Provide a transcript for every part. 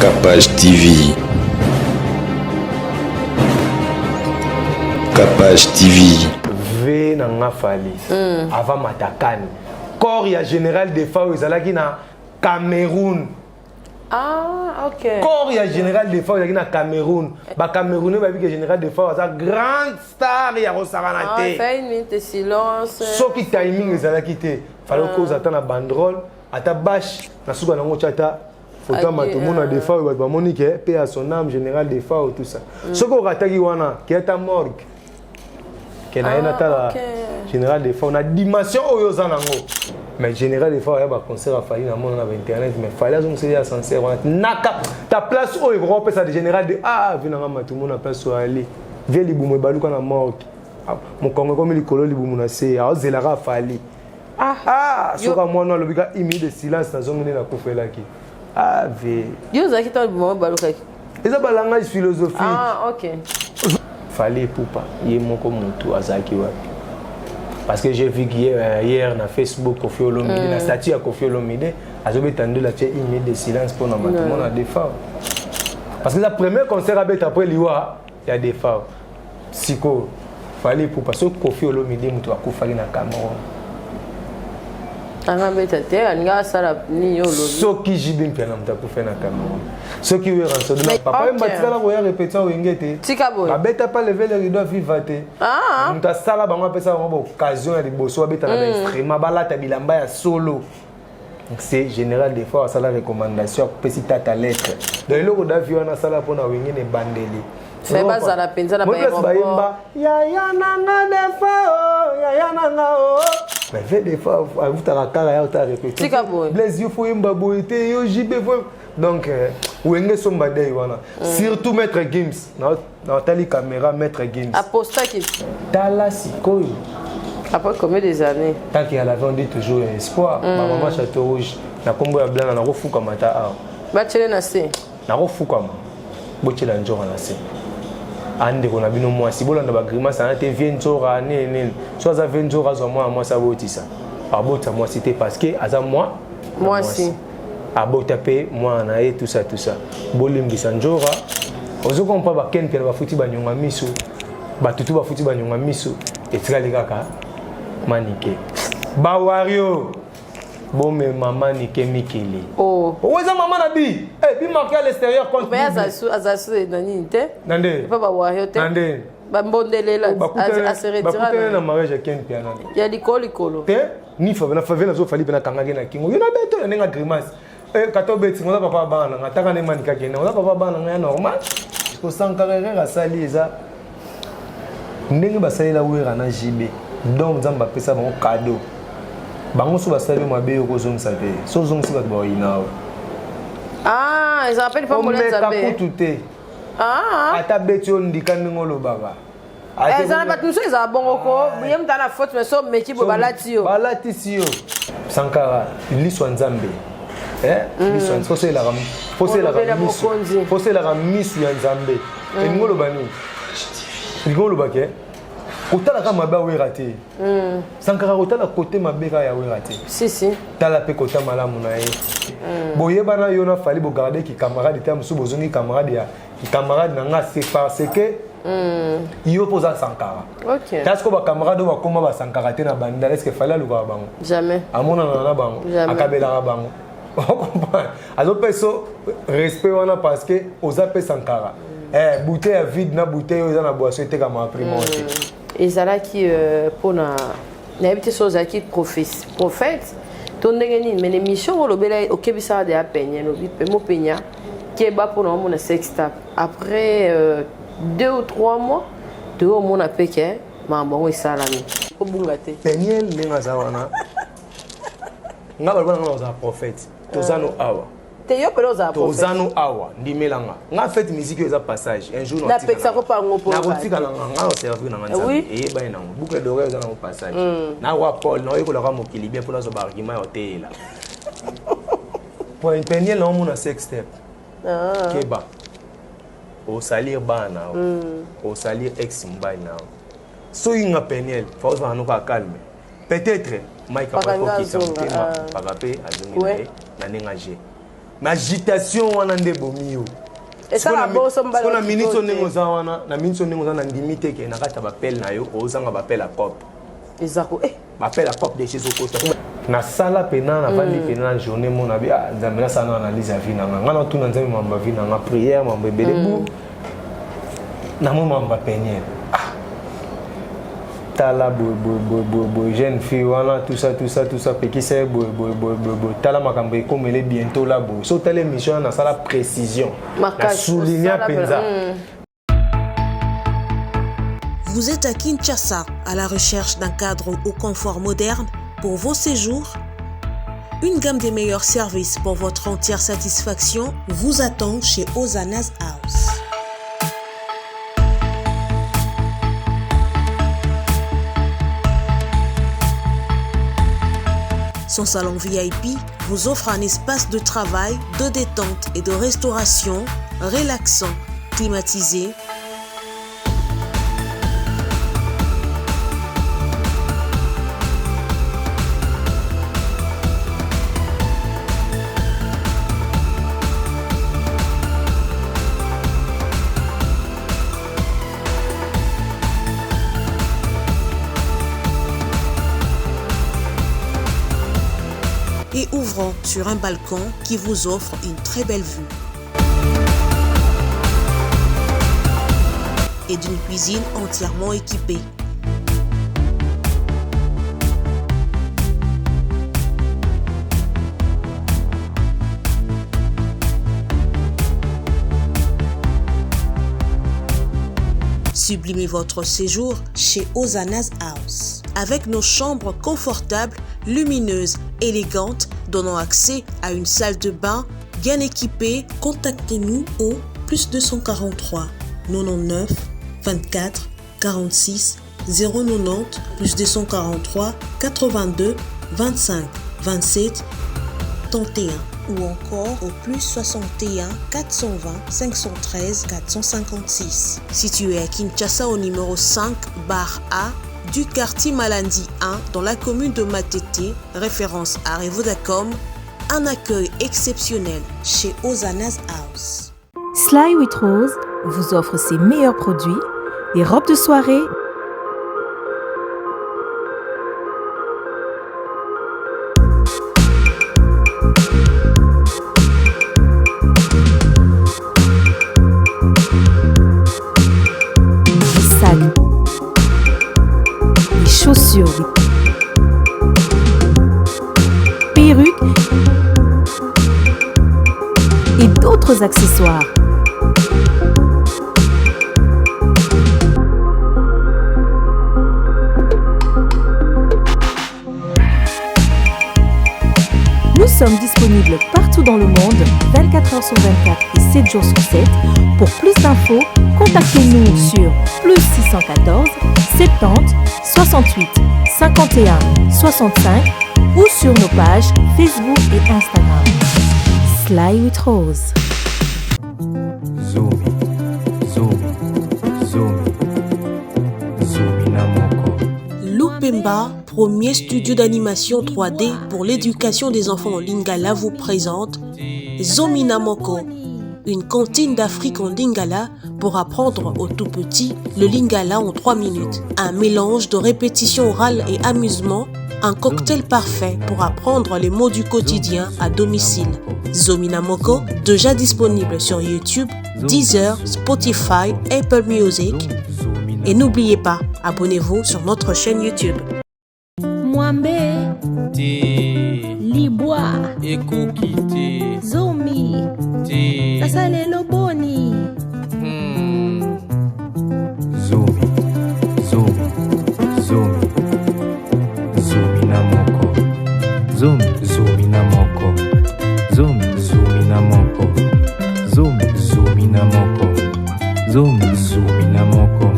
Capage TV. Capage TV. V nanga fali. Avant matakani. Corps ya général de FAO ezalaki na Cameroun. Ah, ok. Corps ya général de FAO ezalaki na Cameroun. Ba Camerounais ba que général de FAO za grande star ya Rosarana te. Fait une minute de silence. Soki timing ezalaki te. Fallait que ozata na banderole, ata bash na suka nango chata. Faut matomona de FAO ba monique paix à son âme général de FAO tout ça. Soki okataki wana qui est à morgue. Général de FAO, on a dimension où ils ont. Mais général de FAO, il y a un concert à faire dans internet, mais il fallait que c'est sincère. Ta place où il y a un général de ah, viens tout le monde a place où aller. Viens les boumou balou quand on a mort. Mon Congo comme les colos les boumou na c'est à Zelara fali. Ah, ce que moi non le biga imi de silence dans zone na kofela ki. Ah, ve. Yo zaki ta boumou balou kaki. Et ça balangage philosophique. Ah, OK. Fallait pour pas y moko mutu azaki wapi parce que j'ai vu hier na Facebook Kofi Olomide la statue à Kofi Olomide azobe tendu la tie une minute de silence pour na matement na défense parce que la première concert abet après liwa il y a des femmes psycho fallait pour parce que Kofi Olomide mutu akufali na Cameroun angambeta te anga sala ni yo lobi soki jibin pena mtaku fe na Cameroun soki we ranso de papa mbatika la koya répéter wengete tika boy abeta pas lever le rideau vivate mta sala bango pesa bango occasion ya liboso abeta na extrêmement balata bilamba ya solo c'est général des fois sala recommandation pesi tata lettre de loko d'avion na sala pona wengene bandeli c'est pas ça la penza na ba ya nanga defo ya nanga o mais fait des fois vous ta kala ya ta répéter tika boy blaise yo fo imba boité yo jibe fo donc wenge somba day wana surtout maître games na tali caméra maître games aposta qui tala sikoyo après combien des années tant qu'il y a la on dit toujours espoir maman château rouge na kombo ya blanc na rofuka mata a bachele na se na rofuka ma bochela njora na se ande ko na bino mwasi bolanda ba grimace na te vie njora nene so za vie njora zo moi ça botisa abota mwasi te parce que aza mwasi abota pe moi na et tout ça bolimbisa njora ozoko mpa ba ken pe ba futi ba nyonga miso ba tutu ba futi ba nyonga miso etikali kaka manike ba wario Bon, maman ni Mikili. Oh. Où est maman Nabi? Eh, puis marqué à l'extérieur contre. Mais Azasu Nani te. Nande. Pas wario te. Nande. Ba mbondele la. A se retira. Ba kutana na mariage à Ken Piana. Ya likolo. Te ni fa na favela zo fali na kangage na kingo. Yo na beto ya nenga grimace. Eh, kato beti ngona papa bana ngataka ne manika kena. Ngona papa bana ngaya normal. Ko sankarere rasali eza. Ndenge basali la wera na jibe. Donc nzamba pesa ba cadeau. Bango so basali mabe ko zongisa te so zongisi ba ba ina ah ils appellent pas mola zabe tout ata beti on ndikani ngolo baba ezana batu so eza bongo ko yem tana faute mais so meki bo balati yo Sankara liswa nzambe liswa fose la misu ya nzambe ngolo bani ngolo bake kotala ka mabe awera te Sankara kotala kote mabe ka ya wera te si tala pe kota malamu na ye boyebana yo na fali bo garder ki camarade te musu bozongi camarade ya ki camarade na nga c'est parce que yo posa Sankara OK parce que ba camarade ba koma ba Sankara te na banda est-ce que fallait aluka bango jamais amona na bango akabela bango on comprend alors peso respect wana parce que oza pe Sankara bouteille vide na bouteille oza na boisson te ka ma primordial ezalaki pona nayebite so ozalaki prophète to ndenge nini mais l'émission olobela okebisaka de apenya lobi pe mopenya keba mpona omona sextap après 2 ou 3 mois to omona peke mambo yango esalami obunga te peniel ndenge aza wana nga balobana nga oza prophète tozano awa tozano awa ndimelanga nga fait musique eza passage un jour na pekisa ko pango po na kotika na nga servir na ngana et ba ina boucle d'oreille eza na passage na wa Paul na yeko la ka mokili bien pour na zo ba argument hôtel point peniel na mona sex step keba au salir bana au salir ex mbai na so inga peniel faut va no ka calme peut-être Mike a pas qui ça mutema pagape azongi na nengaje mais agitation wana nde bomi. Et ça la bosse on na minute onengo za wana na minute onengo za na limite ke na kata bapel na yo ozanga bapel à pop. Ezako bapel à pop de chez Sokota. Na sala pena na vandi pena na journée mon abi nzambe na sana analyse ya vie na nga na tuna nzambe mamba vie na nga prière mamba belé bu na mo mamba peigner tala bo jeune fille wana tout ça petit c'est bo tala makambo ekomele bientôt là bo so telle émission na sala précision na souligner penza. Vous êtes à Kinshasa à la recherche d'un cadre au confort moderne pour vos séjours? Une gamme des meilleurs services pour votre entière satisfaction vous attend chez Hosanna's House. Son salon VIP vous offre un espace de travail, de détente et de restauration relaxant, climatisé, et ouvrant sur un balcon qui vous offre une très belle vue. Et d'une cuisine entièrement équipée. Sublimez votre séjour chez Hosanna's House. Avec nos chambres confortables, lumineuses, élégantes, donnant accès à une salle de bain bien équipée, contactez-nous au +243 99 24 46 090 +243 82 25 27 31 ou encore au +61 420 513 456. Situé à Kinshasa au numéro 5 bar A du quartier Malandi 1 dans la commune de Matete, référence à Revodacom, un accueil exceptionnel chez Hosanna's House. Sly with Rose vous offre ses meilleurs produits, les robes de soirée, les sacs, les chaussures, les perruques et d'autres accessoires. Nous sommes disponibles partout dans le monde, 24 heures sur 24 et 7 jours sur 7. Pour plus d'infos, contactez-nous sur +614 70 68 51 65 ou sur nos pages Facebook et Instagram. Sly with Rose. Lupemba, premier studio d'animation 3D pour l'éducation des enfants en Lingala, vous présente Zomina Moko, une cantine d'Afrique en Lingala pour apprendre aux tout petits le Lingala en 3 minutes. Un mélange de répétition orale et amusement, un cocktail parfait pour apprendre les mots du quotidien à domicile. Zomina Moko, déjà disponible sur YouTube, Deezer, Spotify, Apple Music. Et n'oubliez pas, abonnez-vous sur notre chaîne YouTube. Mwambe Libwa Ekokite Zomi Te Asalelo Boni Zomi, Zomi, Zomi, Zomi na moko, Zomi, Zomi na moko, Zomi, Zomi na moko, Zomi, Zomi na moko, Zomi, Zomi na moko,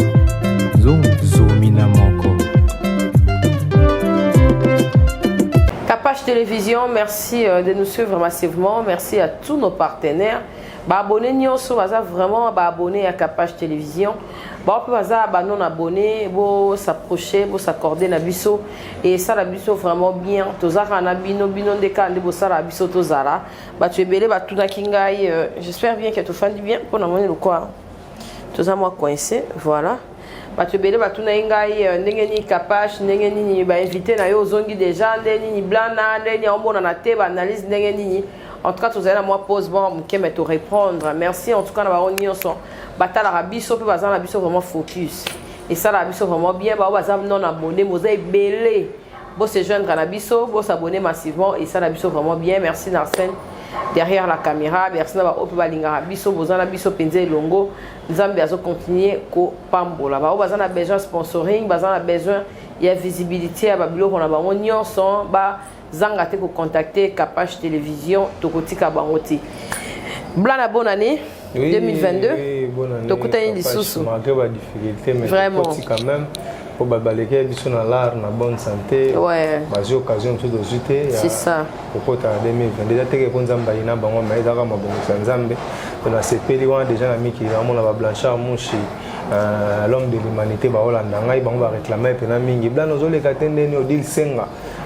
Zomi, Zomi na moko. Capache Télévision, merci de nous suivre massivement. Merci à tous nos partenaires. Abonnez-nous vraiment abonner à Capache Télévision. Bon, on peut non abonné, bon s'approcher, bon s'accorder na biso et ça la biso vraiment bien. Tozara na bino de kande bo ça la biso tozara. Bah tu es belé bah tout na kingai. J'espère bien que tu fais du bien pour nous le quoi. Tozara moi coincé, voilà. Bah tu es belé bah tout na kingai ndengeni capache ndengeni bah invité na yo zongi déjà ndengeni blana ndengeni on na te bah analyse ndengeni. En tout cas, tu as moi pose bon, qui me te répondre. Merci en tout cas, on y son bataille la biso peut bazar la biso vraiment focus. Et ça la biso vraiment bien, bah bazar non abonné, mosai belé. Bon se joindre à la biso, bon s'abonner massivement et ça la biso vraiment bien. Merci Narsen derrière la caméra. Merci na ba ope balinga la biso, bazar la biso penze longo. Nzambe azo continuer ko pambola. Ba bazar na besoin sponsoring, bazar na besoin il y a visibilité à babilo qu'on a ba on son ba Zanga te ko contacter Capache Télévision tokotika bangote. Blana bonne année 2022. Oui, bonne année. Tokuta ni lisusu. Malgré la difficulté mais vraiment quand même pour babaleke biso na l'art na bonne santé. Ouais. Basi occasion tout de suite. C'est ça. Pour ta 2022 déjà teke ko nzamba ina bango mais ezaka mabongo nzambe. On a sepeli wana déjà na miki vraiment la Blanchard Mouchi. L'homme de l'humanité ba Hollande ngai bango ba réclamer pena mingi blana zoleka tendeni odil senga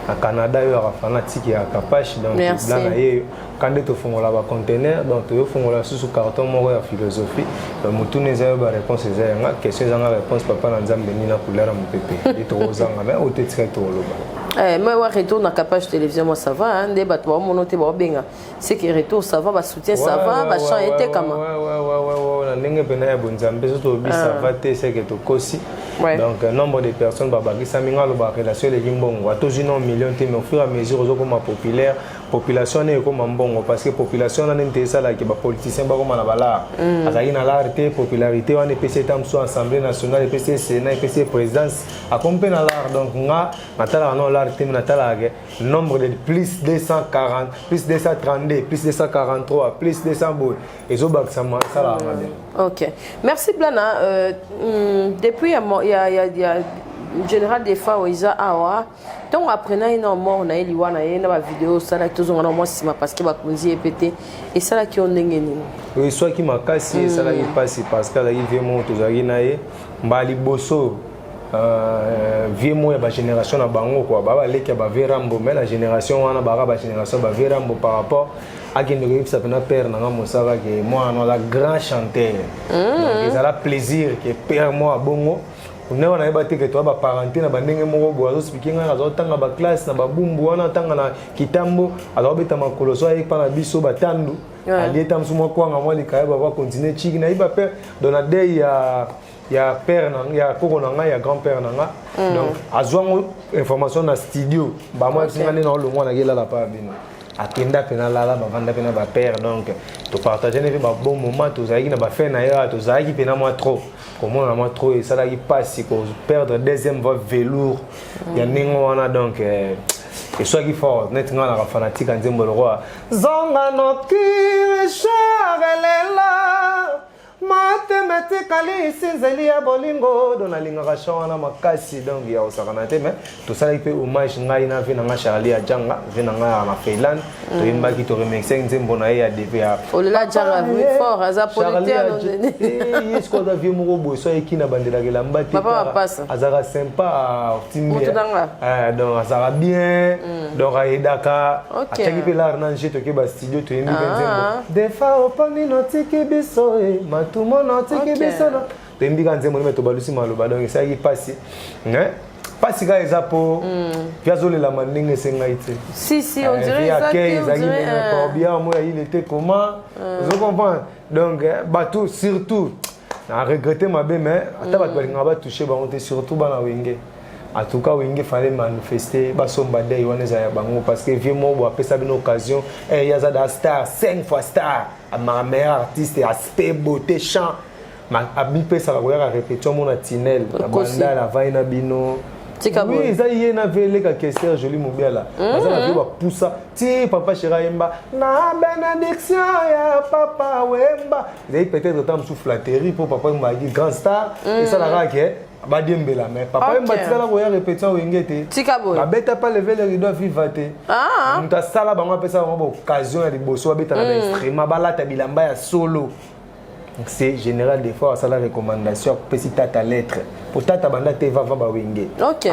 à Canada yo a fanatique ya Capache donc blana ye quand tu fongola ba conteneur donc tu fongola sous carton moko ya philosophie mutune za ba réponse za nga question za nga réponse papa na nzambe ni na couleur mon pépé et to zanga mais ote tsika to loba moi ouais retour na Capache Télévision moi ça va hein des bateaux mon noté ba benga c'est que retour ça va ba soutien ça va ba chant était comment ouais na ndenge pena ya bonzambe surtout bi ça va te c'est que to kosi donc nombre de personnes ba bagisa minga lo ba relation les gimbongo a toujours non million mais au fur et à mesure aux comme populaire population est comme mbongo parce que population na intéressé là que ba politicien ba comme na bala azali na l'arté popularité on est PC tam so assemblée nationale PC sénat PC présidence a compé na l'art donc nga natala non l'arté natala que nombre de plus 240 plus 232 plus 243 plus 200 bout et zo bak ça la OK merci Blana depuis il y a général des fois Oiza awa donc après énormément on a eu liwana na vidéo ça là tous on a moi sima parce que ba kunzi epété et ça là qui on ndengeni oui soit qui m'a cassé ça là il passe parce que là il vient mon tous ari na ye mbali bosso vieux moi ba génération na bango quoi ba leki ba verambo mais la génération wana ba génération ba verambo par rapport à qui ne ça pena père na mosaka que moi on a grand chanteur donc ça a plaisir que père moi bongo on a battu que toi ba parenté na bandenge moko boazo speaking na zo tanga ba classe na ba bumbu wana tanga na kitambo alors beta makolo so avec pana biso batandu ali tam sumo kwa ngamo likaya ba continuer chiki na iba père dona day ya père na ya koko na nga ya grand-père na nga donc azwango information na studio ba moi singa na lo mwana gela la pa bino akenda pena lala bavanda pena ba père donc to partager ne ba bon moment to zaiki na ba fait na ya to zaiki pena moi trop comment na moi trop et ça là qui passe pour perdre deuxième voix velours ya ningo wana donc et soit qui fort net nga na fanatique nzembo le roi zonga no ki charelela mathématically sinzeli ya bolingo dona linga kashona makasi donc ya osakana te mais to sala ipe hommage ngai na vina nga Charlie Ajanga vina nga na Feilan to imba ki to remixer nzembo na ya DPA olala janga fort aza politeur yes ko da vieux moko boy so ekina bandela ke lamba te azara sympa optimiste donc azara bien donc aidaka ataki pe la na jeto ke ba studio to imbi nzembo des fois opani notiki biso tout le monde entier qui est ça là tembi quand nzembo meto balusi maloba donc ça qui passe hein passe ga ezapo piazole la mandingue senga ite si on dirait ça que bien moi il était comment vous comprenez donc bateau surtout a regretté ma belle mais ataba balinga ba toucher ba on surtout ba na wenge en tout cas wenge fallait manifester ba somba day wana za bango parce que vieux mo bo apesa une occasion et ya za da star 5 fois star ma meilleure artiste aspect beauté chant ma abi pesa ko ya répétition mon tinel la banda la vaina bino oui ça y est na vele ka question joli mobiala ça la vie va pousser ti papa Chirayemba na bénédiction ya papa Wemba il peut-être temps sous flatterie pour papa Magi grand star et ça la raque ba diembela mais papa Wemba ti la ko ya répétition wengete tikabo ba beta pas lever le rideau vivre te muta sala bango pesa bango occasion ya liboso ba beta na instrument ba lata bilamba ya solo c'est général des fois ça la recommandation petit tata lettre pour tata banda te va ba wenge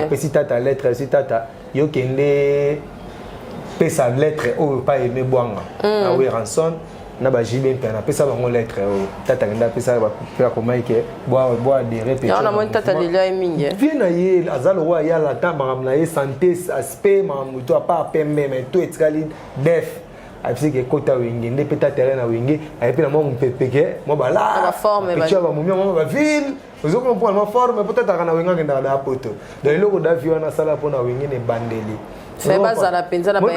petit tata lettre si tata yo kende pesa lettre o pas aimer boanga na we ranson na ba jibe mpena pesa ba lettre o tata kenda pesa ba faire comment que boire des répétitions on a mon tata de là mingi vient yé azalo wa ya la ta ba na santé aspect ma muto pas pembe mais tout etkali def apesi ke kota wenge nde peta terrain na wenge ayepe na mo mpepeke mo bala forme ba cha ba mumia mo ba ville ozo comprendre ma forme peut-être kana wenga ngenda da poto dans loko da vie na sala pona wenge ne bandeli mais baza la penza na ba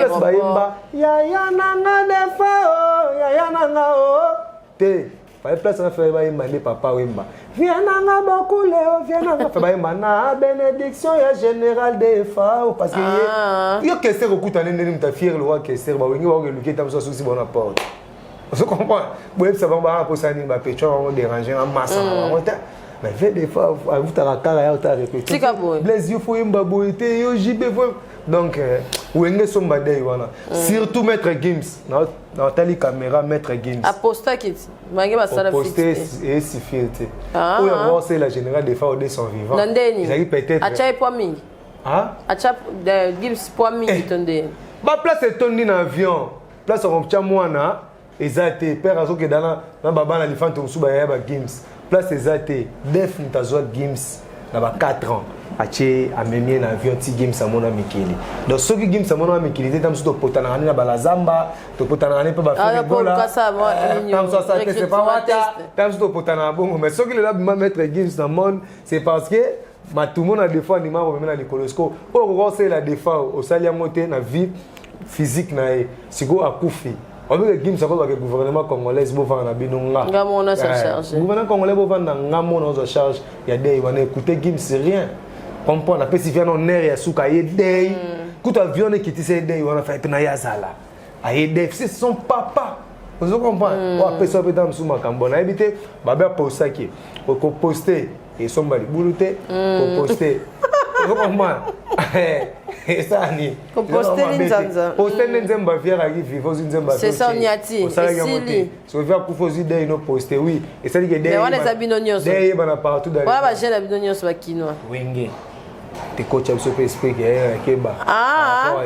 ya nanga defa ya nanga o te pa place na fait ba imba papa wemba viens nanga beaucoup leo viens nanga fait ba imba na bénédiction ya général defa parce que yo que c'est okuta nende mta fier le roi que c'est ba wengi wa ke luketa mso susi bona porte vous comprenez boye ça va pour ça ni ba pecho va déranger en masse mais fait des fois vous ta kara ya ta répéter blaise yo fo imba boité yo jibe donc wenge somba day wana surtout maître games na tali caméra maître games aposta kit mangi ba sala poster et si filter ou ya c'est la générale des fois de son vivant ils arrivent peut-être acha po mingi acha de games po mingi tonde ba place tondi na avion place on tcha mwana ezate père azo ke dana na baba na lifanto musuba ya ba games place ezate def mtazwa games na ba 4 ans ache amemie na avion ti game samona mikili donc ceux qui game samona mikili te tam to potana na balazamba to potana ne pa ba faire gola tam so ça c'est pas wata tam to potana bongo mais ceux qui là mettre games dans monde c'est parce que ma tout monde a des fois ni ma remena na nicolosco o c'est la défa au salia monter na vie physique na sigo akufi on veut que game ça va que gouvernement congolais bo vendre na binonga ngamo na sa charge gouvernement congolais bo vendre ngamo na sa charge ya day on écouter game c'est rien comprendre la pesi en air ya suka yedei kuto avion qui tisse yedei on a fait na yazala ayedei c'est son papa vous comprenez o apeso pe tam suma kambona ebité baba posta ki ko poster et son bali bulute ko poster vous comprenez et ça ni ko poster nzanza poster nzemba fiera qui vivre nzemba c'est ça nyati esili so via kufozi dei no poster oui et ça dit que dei mais on les abinonyoso dei bana partout dans voilà ba jeune abinonyoso ba kinwa wenge te coach up super explique keba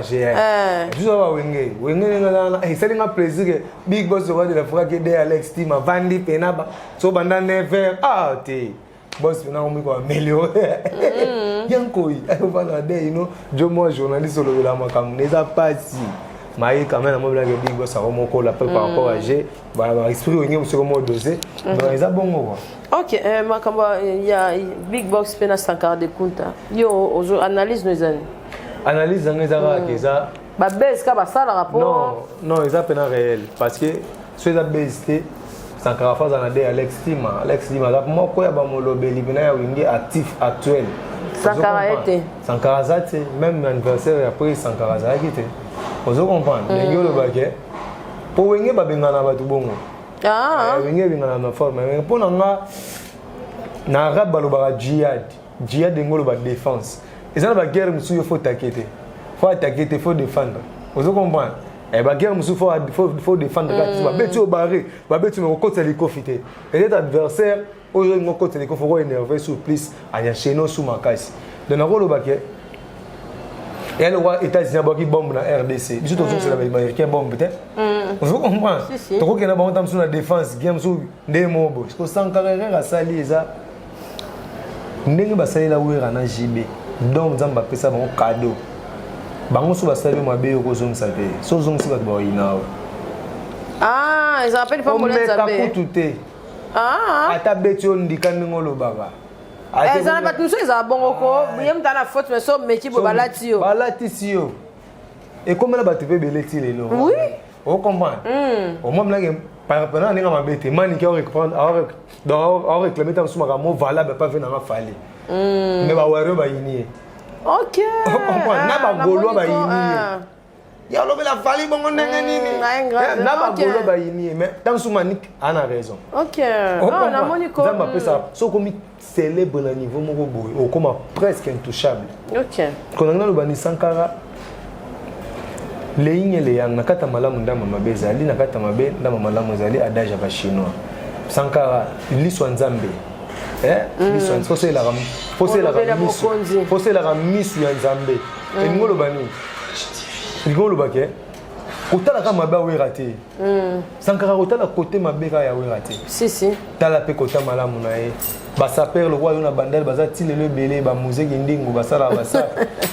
juste va wenge ngala c'est un plaisir big boss de la fois que de Alex team vandi penaba so banda never te boss na on ko améliorer yankoi va na day jo moi journaliste le la makam neza pasi mais quand même moi blague big boss a mon ko la par rapport à G voilà esprit wenge monsieur comment doser donc ils a bon. Ok, makamba ya big box pena sankara de kunta. Yo ozo analyse nos amis. Analyse ngeza keza. Ba base ka ba sala rapport. Non, ils a pena réel parce que ceux la base sankara fa za na de Alex Tima la moko ya ba molobeli bina ya wingi actif actuel. Sankara était. Sankara zate même anniversaire après sankara za kité. Ozo comprendre. Ngi lo baké. Po wingi ba bengana ba tubongo. Winge bingana na forme mais pour na arabe balobara jihad ngolo ba défense et ça ba guerre musu faut attaquer faut défendre vous comprenez et ba guerre musu faut défendre ba betu au barré ba betu me côté les profiter et cet adversaire aujourd'hui mon côté les faut énerver sur plus anya cheno sous makasi de na rolo ba ke et elle voit États-Unis qui bombe na RDC juste autour c'est l'américain bombe peut-être vous comprenez to ko kena ba on sur la défense game sur des mobo parce que sans carrière à sali ça ndenge ba sali la wera na JB donc nzamba pesa ba cadeau bango so ba sali ma be ko zo msape so zo msiba ba inao ils appellent pas mon nzambe ata beti on ndikani ngolo baba ça va tout ça ils a bon ko yem ta na faute mais so meki bo balati yo et comme là ba te pe beleti lelo oui on comprend au moins là par rapport à ninga mabete mani qui a réclamé tant suma ka mo valable pas venir na fali mais ba waro ba yini ok on comprend na ba golo ba yini ya lo la fali bongo ndenge nini na ba golo ba yini mais tant suma ni ana raison ok non na moni ko ça m'a ça so comme célèbre le niveau moko boy o comme presque intouchable ok quand on a le bani Sankara les lignes les yang nakata malamu ndama mabezali nakata mabe ndama malamu zali adage ba chinois Sankara liswa nzambe liswa fose la misu ya nzambe ngolo bani ngolo bake kotala ka mabe awera te Sankara kotala kote mabe ka ya wera te si tala pe kota malamu na ye basaper le roi na bandel baza tilelo belé ba musée ndingo basala basa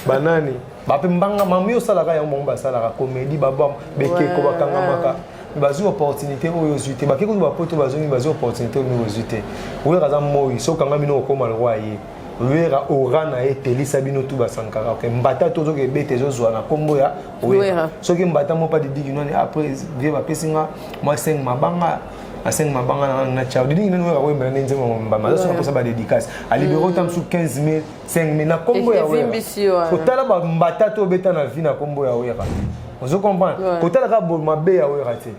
banani bape mbanga mamio sala ka ya mbongo basala ka comédie babam beke ko bakanga maka bazo opportunité oyo zuité bakeko ba poto bazo ni bazo opportunité oyo zuité wera za moi so kanga mino ko mal roi ye wera orana e telisa bino tu ba Sankara ke mbata tozo ke bete zo zwana kombo ya wera so ke mbata mo pa de diginoni après vie ba pesinga moi 5 mabanga aseng mabanga na chao didi ngene wera wemba nenze mbama ça pour ça ba dédicace a libéro tam sous 15000 5000 na kombo ya wera kotala ba mbata to beta na vie na kombo ya wera ozo comprendre kotala ka bo mabe ya wera te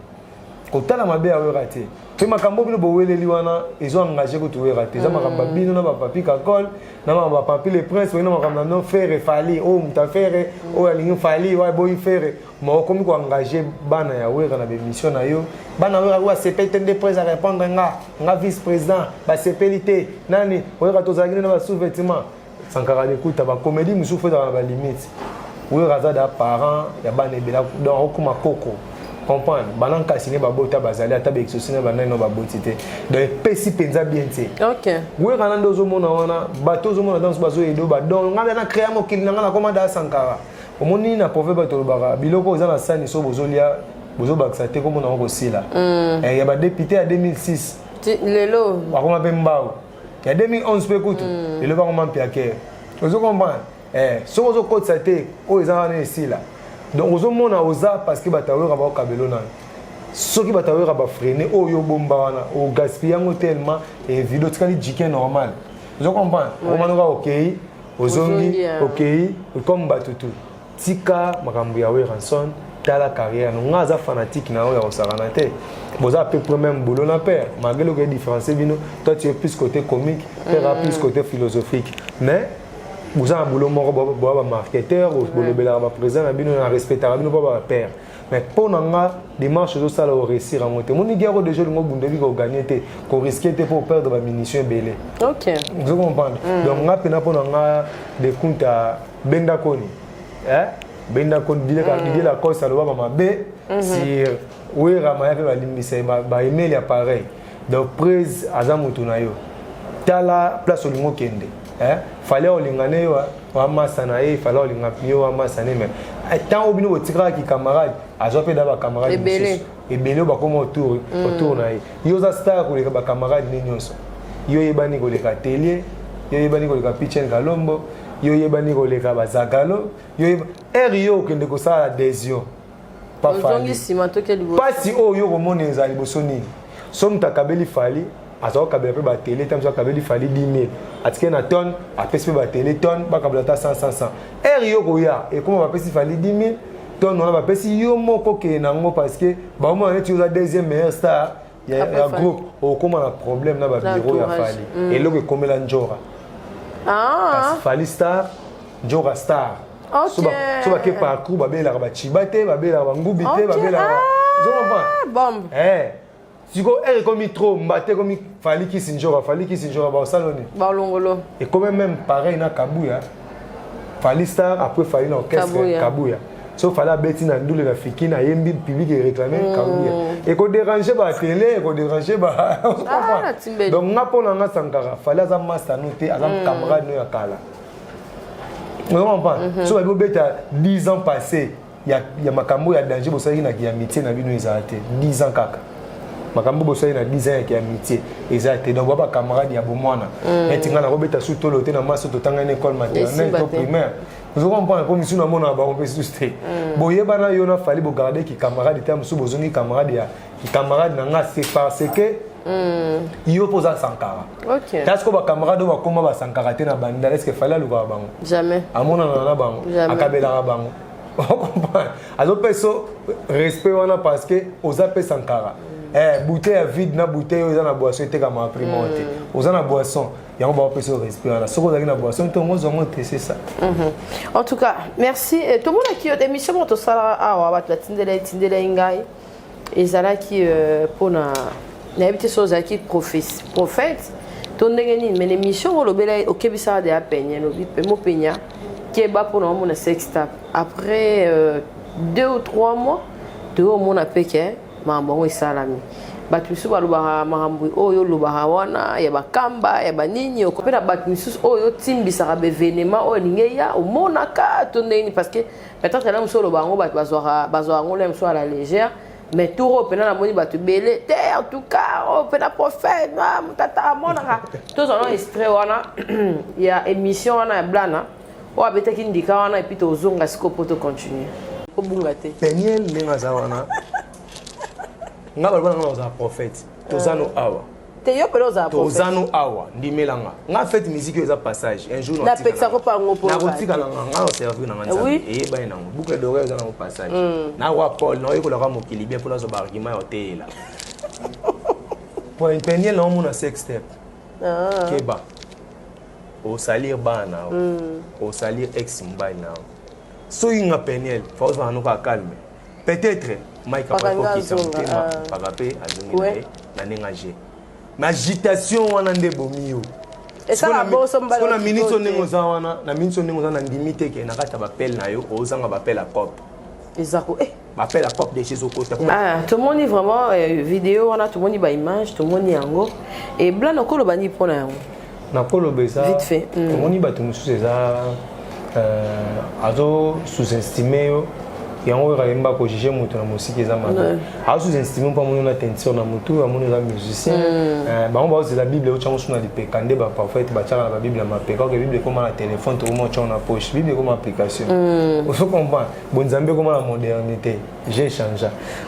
kotala mabe ya wera te pe makambo bino bo weleli wana ils ont engagé ko to wera te za makamba bino na ba papi kakol na ba papi le prince na makamba no faire fali o mta faire o alingi fali wa boy faire mo komi ko engagé bana ya wera na be mission na yo bana wera wa CPT de prince à répondre nga vice président ba CPLité nani wera to zagina na ba sous-vêtement Sankara écoute ba comédie musu fait dans ba limite wera za da parents ya bana bela donc kuma koko comprendre banan kasine babota bazali ata be exauciner banan no babotité donc pesi penza bien té OK we kana ndozo mona wana bato zo mona dans bazo edo ba donc ngala na créer mo kilina ngala komanda Sankara omoni na proverbe bato baka biloko za na sani so bozolia bozo baksa te komona ko sila ya ba député à 2006 lelo bakoma pembao ya 2011 pe kutu lelo bakoma mpiake ozo comprendre so bozo kotsa te o ezana na sila donc aux hommes oza parce que batawera ba kabelona soki batawera ba freiner oyo bomba wana o gaspiller tellement et vidéo tikali jiken normal vous comprenez on manoka OK ozongi OK comme batutu tika makambu ya Weranson tala carrière no ngaza fanatique na oyo osarana te boza peu près même boulot na père malgré le différence bino toi tu es plus côté comique père plus côté philosophique mais vous avez un boulot mort marketeur ou bolobela ba président bino na respecter bino ba père mais pour nanga démarche de ça au réussir à monter mon guerre de jeu ngo bundebi ko gagner te ko risquer te pour perdre ba munition belé OK vous comprenez donc nga pena pour nanga de compta benda koni benda koni dit la cause ça doit ba be si oui ramaya pe ba limbisa ba email appareil donc prise azamutu na yo tala place olingo kende fallait olingane yo wa masana e fallait olingapi yo wa masana mais tant obino botika ki camarade azope da ba camarade et belé ba comme autour na yo za star ko le ba camarade ni nyonso yo yebani ko le ka télé yo yebani ko le ka pitchen kalombo yo yebani ko le ka bazakalo yo yo kende ko sala adhésion pas fali pas si yo ko moneza liboso nini som takabeli fali azo kabela pe ba télé tam so kabeli fali 10000 atike na tonne apesi pe ba télé tonne ba kabela ta 100 yo ko ya et comment ba pesi fali 10000 tonne on ba pesi yo moko ke nango parce que ba mo na tu za deuxième meilleur star ya groupe o comment na problème na ba bureau ya fali et loko komela njora parce fali star njora star so ba ke parcours ba bela ba chibate ba bela ba ngubite ba bela zo bombe si go er comme trop mbate comme fali ki sinjora ba saloni ba longolo et quand même pareil na Kabuya fali star après fali na orchestre Kabuya so fala beti na ndule na fiki na yembi public et réclamer Kabuya et ko déranger ba télé ko déranger ba donc ngapona nga Sankara fali za master noté azam camarade no ya kala non pas so ba beta 10 ans passé ya makambo ya danger bo sali na ki amitié na bino ezate 10 ans kaka makambo bosoyi na 10 ans ya amitié exact donc baba camarade ya bomwana etinga na robeta sous tolo te na maso to tanga une école maternelle to primaire vous comprenez comme si na mona ba on peut susté boyeba na yo na fali bo garder ki camarade te amsu bozongi camarade ya ki camarade na nga c'est parce que yo posa Sankara OK est-ce que ba camarade ba koma ba Sankara te na banda est-ce que fallait le voir bango jamais amona na bango akabela bango on comprend alors peso respect wana parce que ozape Sankara bouteille vide na bouteille aux na boisson était comme imprimanté aux na boisson il y a un bon peu de respect là ce qu'on a na boisson tout le monde c'est ça en tout cas merci tout le monde qui a émission moto sala awa ba tindele ngai ezala qui pona nayebi te so ozalaki prophète to ndenge nini mais émission olobela okebisaka de apenya lobi mpe mopenya keba mpona omona sextap après 2 ou 3 mois toomona peke makambo yango esalami bato misusu balobaka makambo oyo olobaka wana ya bakamba ya banini mpe na bato misusu oyo otimbisaka baévénement oyo elingi eya omonaka to ndenge nini parce que peut-être na mosu oloba yango bato bazwaka yango le mosu à la légère mais turo pena namoni bato belé te en tout cas oh pena prophète mutata amonaka tozana extrait wana ya émission wana ya blana o abetaki ndika wana et puis tozonga siko poto continuer obunga te Peniel ndenge za wana nga balobana nga za prophète tozano awa te yo pena za prophète tozano awa ndimelanga nga fait musique eza passage un jour na pekisa ko pa ngopo na kotika na nga o servir na nga eyeba na boucle d'oreille eza na passage na wa Paul na yekola ka mokili bien pour zo ba argument otela point Peniel na mona sex step keba au salir bana au salir ex mbai na so inga Peniel faut va nous calme peut-être Mike a pas qui ça pagapé azongi na nengagé mais agitation wana ndebomio et ça la bosse mbala so na minute onengo za wana na minute onengo za na limite ke na kata bapel na yo ozanga bapel à cop ezako bapel à cop de chez Okota tout le monde est vraiment vidéo wana tout le monde ba image tout le monde yango et blanc okolo bani pona yango na kolobe ça vite fait tout le monde batu mususu za azo sous-estimé yango rayemba ko juger mutu na musique eza mabe a sous-estimé pas mon na tension na mutu ya mon eza musicien ba on va c'est la bible au chango suna lipe kande ba parfait ba tchaka la bible ma peka que bible comme na téléphone to mo tchona poche bible comme application on se comprend bon nzambe comme la modernité j'ai changé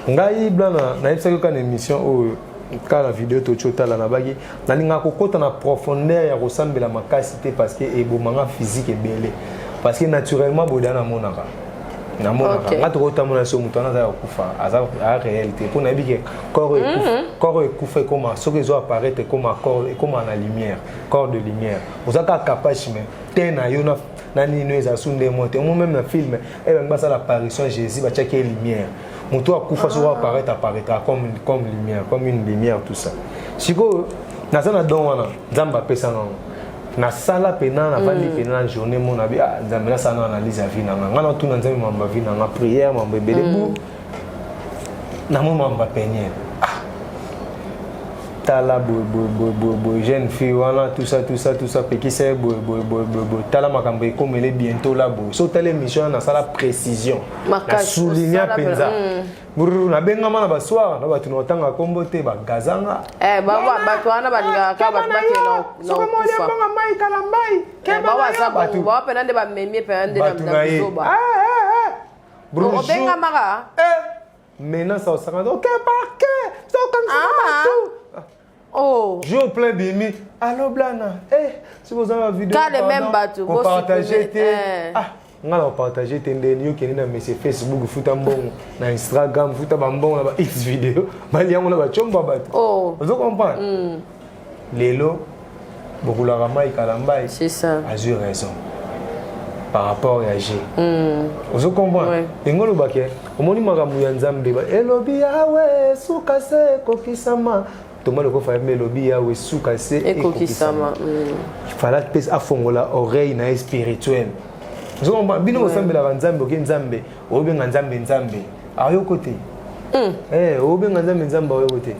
ngai blana na yebisa ko kana émission o ka la vidéo to chota la na bagi na linga ko kota na profondeur ya ko sambela makasité parce que e bomanga physique ebele parce que naturellement bodana monaka na mona nga to kota mona so mutu anaza kufa aza a réalité pour na biki corps ekufa comme ce que zo apparaître comme corps comme la lumière corps de lumière osaka capable mais tena yo na nino eza sunde monte moi même na film et ben basa l'apparition Jésus ba tchaki lumière mutu akufa so apparaîtra comme lumière comme une lumière tout ça siko na sana don wana nzamba pesa non na sala pena na vandi pena na journée mon abi nzambe na sana analyse ya vie na nga na tuna nzambe mamba vie na nga prière mamba belé bu na mo mamba Peniel tala bo jeune fille wana tout ça peki c'est bo tala makambo ekomele bientôt là bo so tele mission na sala précision na souligner penza buru na benga mana ba soir na batu no tanga kombo te ba gazanga baba batu wana balinga ka batu bakelo no kufa banga mai kala mai ke baba sa batu baba pena nde ba memie pena nde na bizoba buru benga maka maintenant ça sera OK parquet so comme ça tout oh je au plein bimi allo blana si vous avez une vidéo quand les mêmes bateaux vous partagez nga na partager tendeni yo keni na message Facebook futa mbongo na Instagram futa bambongo na ba X vidéo bali yango na ba chomba bato vous comprenez lelo bokula ramai kalambai c'est ça a eu raison par rapport à G vous comprenez ngolo baké omoni magamu ya nzambe ba elobi yawe sukase kokisama tomalo ko fa melobi yawe sukase ekokisama il fallait pesa afongola oreille na spirituelle. Je comprends bien que Nzambe la Nzambe ok Nzambe o benga Nzambe ayo côté o benga Nzambe ayo côté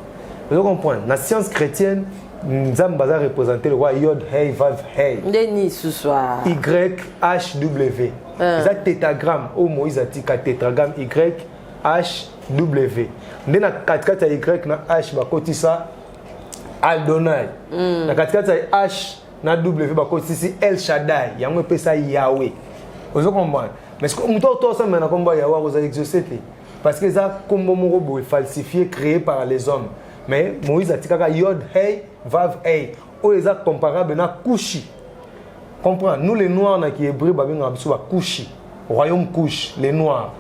je comprends la science chrétienne Nzambe va représenter le roi Yod Hey Vav Hey Denis ce soir YHW ça tétragramme au Moïse a dit tétragramme YHW ndena katikati ya Y na H ba kotisa Adonai na katikati ya H na W ba kotisi El Shaddai yango pesa Yahweh. Vous comprenez? Mais ce que nous tous sommes maintenant combat Yahweh aux exaucés parce que ça comme moko falsifié créé par les hommes. Mais Moïse a dit que Yod Hey Vav Hey ou les comparable na Kushi. Comprends? Nous les noirs na qui hébreux ba benga biso ba Kushi. Royaume Kush, les noirs.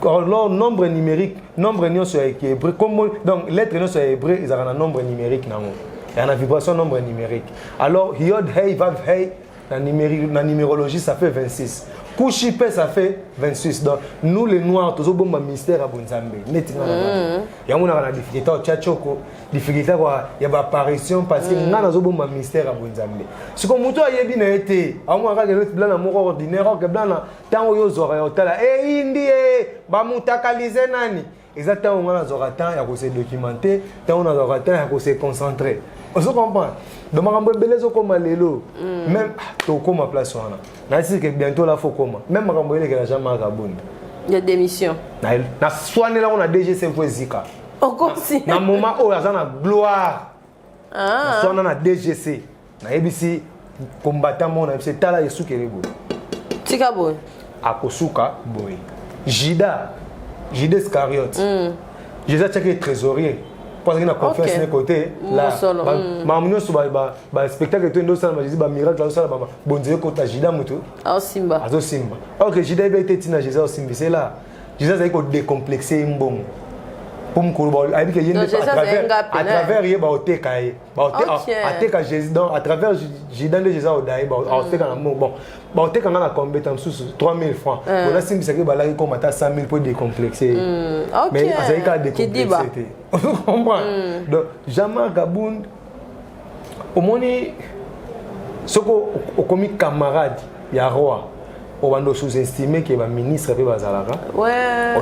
Alors nombre numérique, nombre nion sur hébreu comme donc lettre nion sur hébreu, ils ont un nombre numérique nango. Il y a une vibration nombre numérique. Alors Yod Hey Vav Hey la numérologie ça fait 26. Kouchipe, ça fait 26. Donc, nous les Noirs, tous au ministère à Bonzambe. Il y a une difficulté au Tchatchoko, difficulté il y a apparition parce que nous avons un ministère à Bonzambe. Ce que nous avons bien été, à moi, quand nous avons un ordinaire, que nous avons tant de choses et Indi, bamutakalize nani. Exactement, on a temps à se documenter, on a temps à se concentrer. On se comprend. Donc, on a besoin de comme lelo. Même to comme place wana. Na si que bientôt là faut comment. Même on a que la jamais Gabon. Il y a des missions. Na soigner là on a DGC pour Zika. Encore si. Na moment où la gloire. Ah. Soigner na DGC. Na ABC combattant mon ABC tala yesu kelebo. Tika boy. Akosuka boy. Jida Scariot. Jésus est trésorier. Parce qu'il a confiance de côté. Là, spectacle est un spectacle miracle. Bondier côté Jida Mutu. Ah Simba. Ah Simba. Ok, Jida a été tina Jésus Simba. C'est là. Jésus a été décomplexé un bon. Pour me courir, à travers il à travers Jida de Jésus au Daï, bon, tu as compétence sous 3000 francs. On a simple que bah là il commence à 100 000 pour décomplexer. Mais ça il a décomplexé. On comprend. Donc jamais Gabon au moins ce qu'on comme camarade il y a roi. On va sous-estimer que le ministre est Bazalara. Ouais.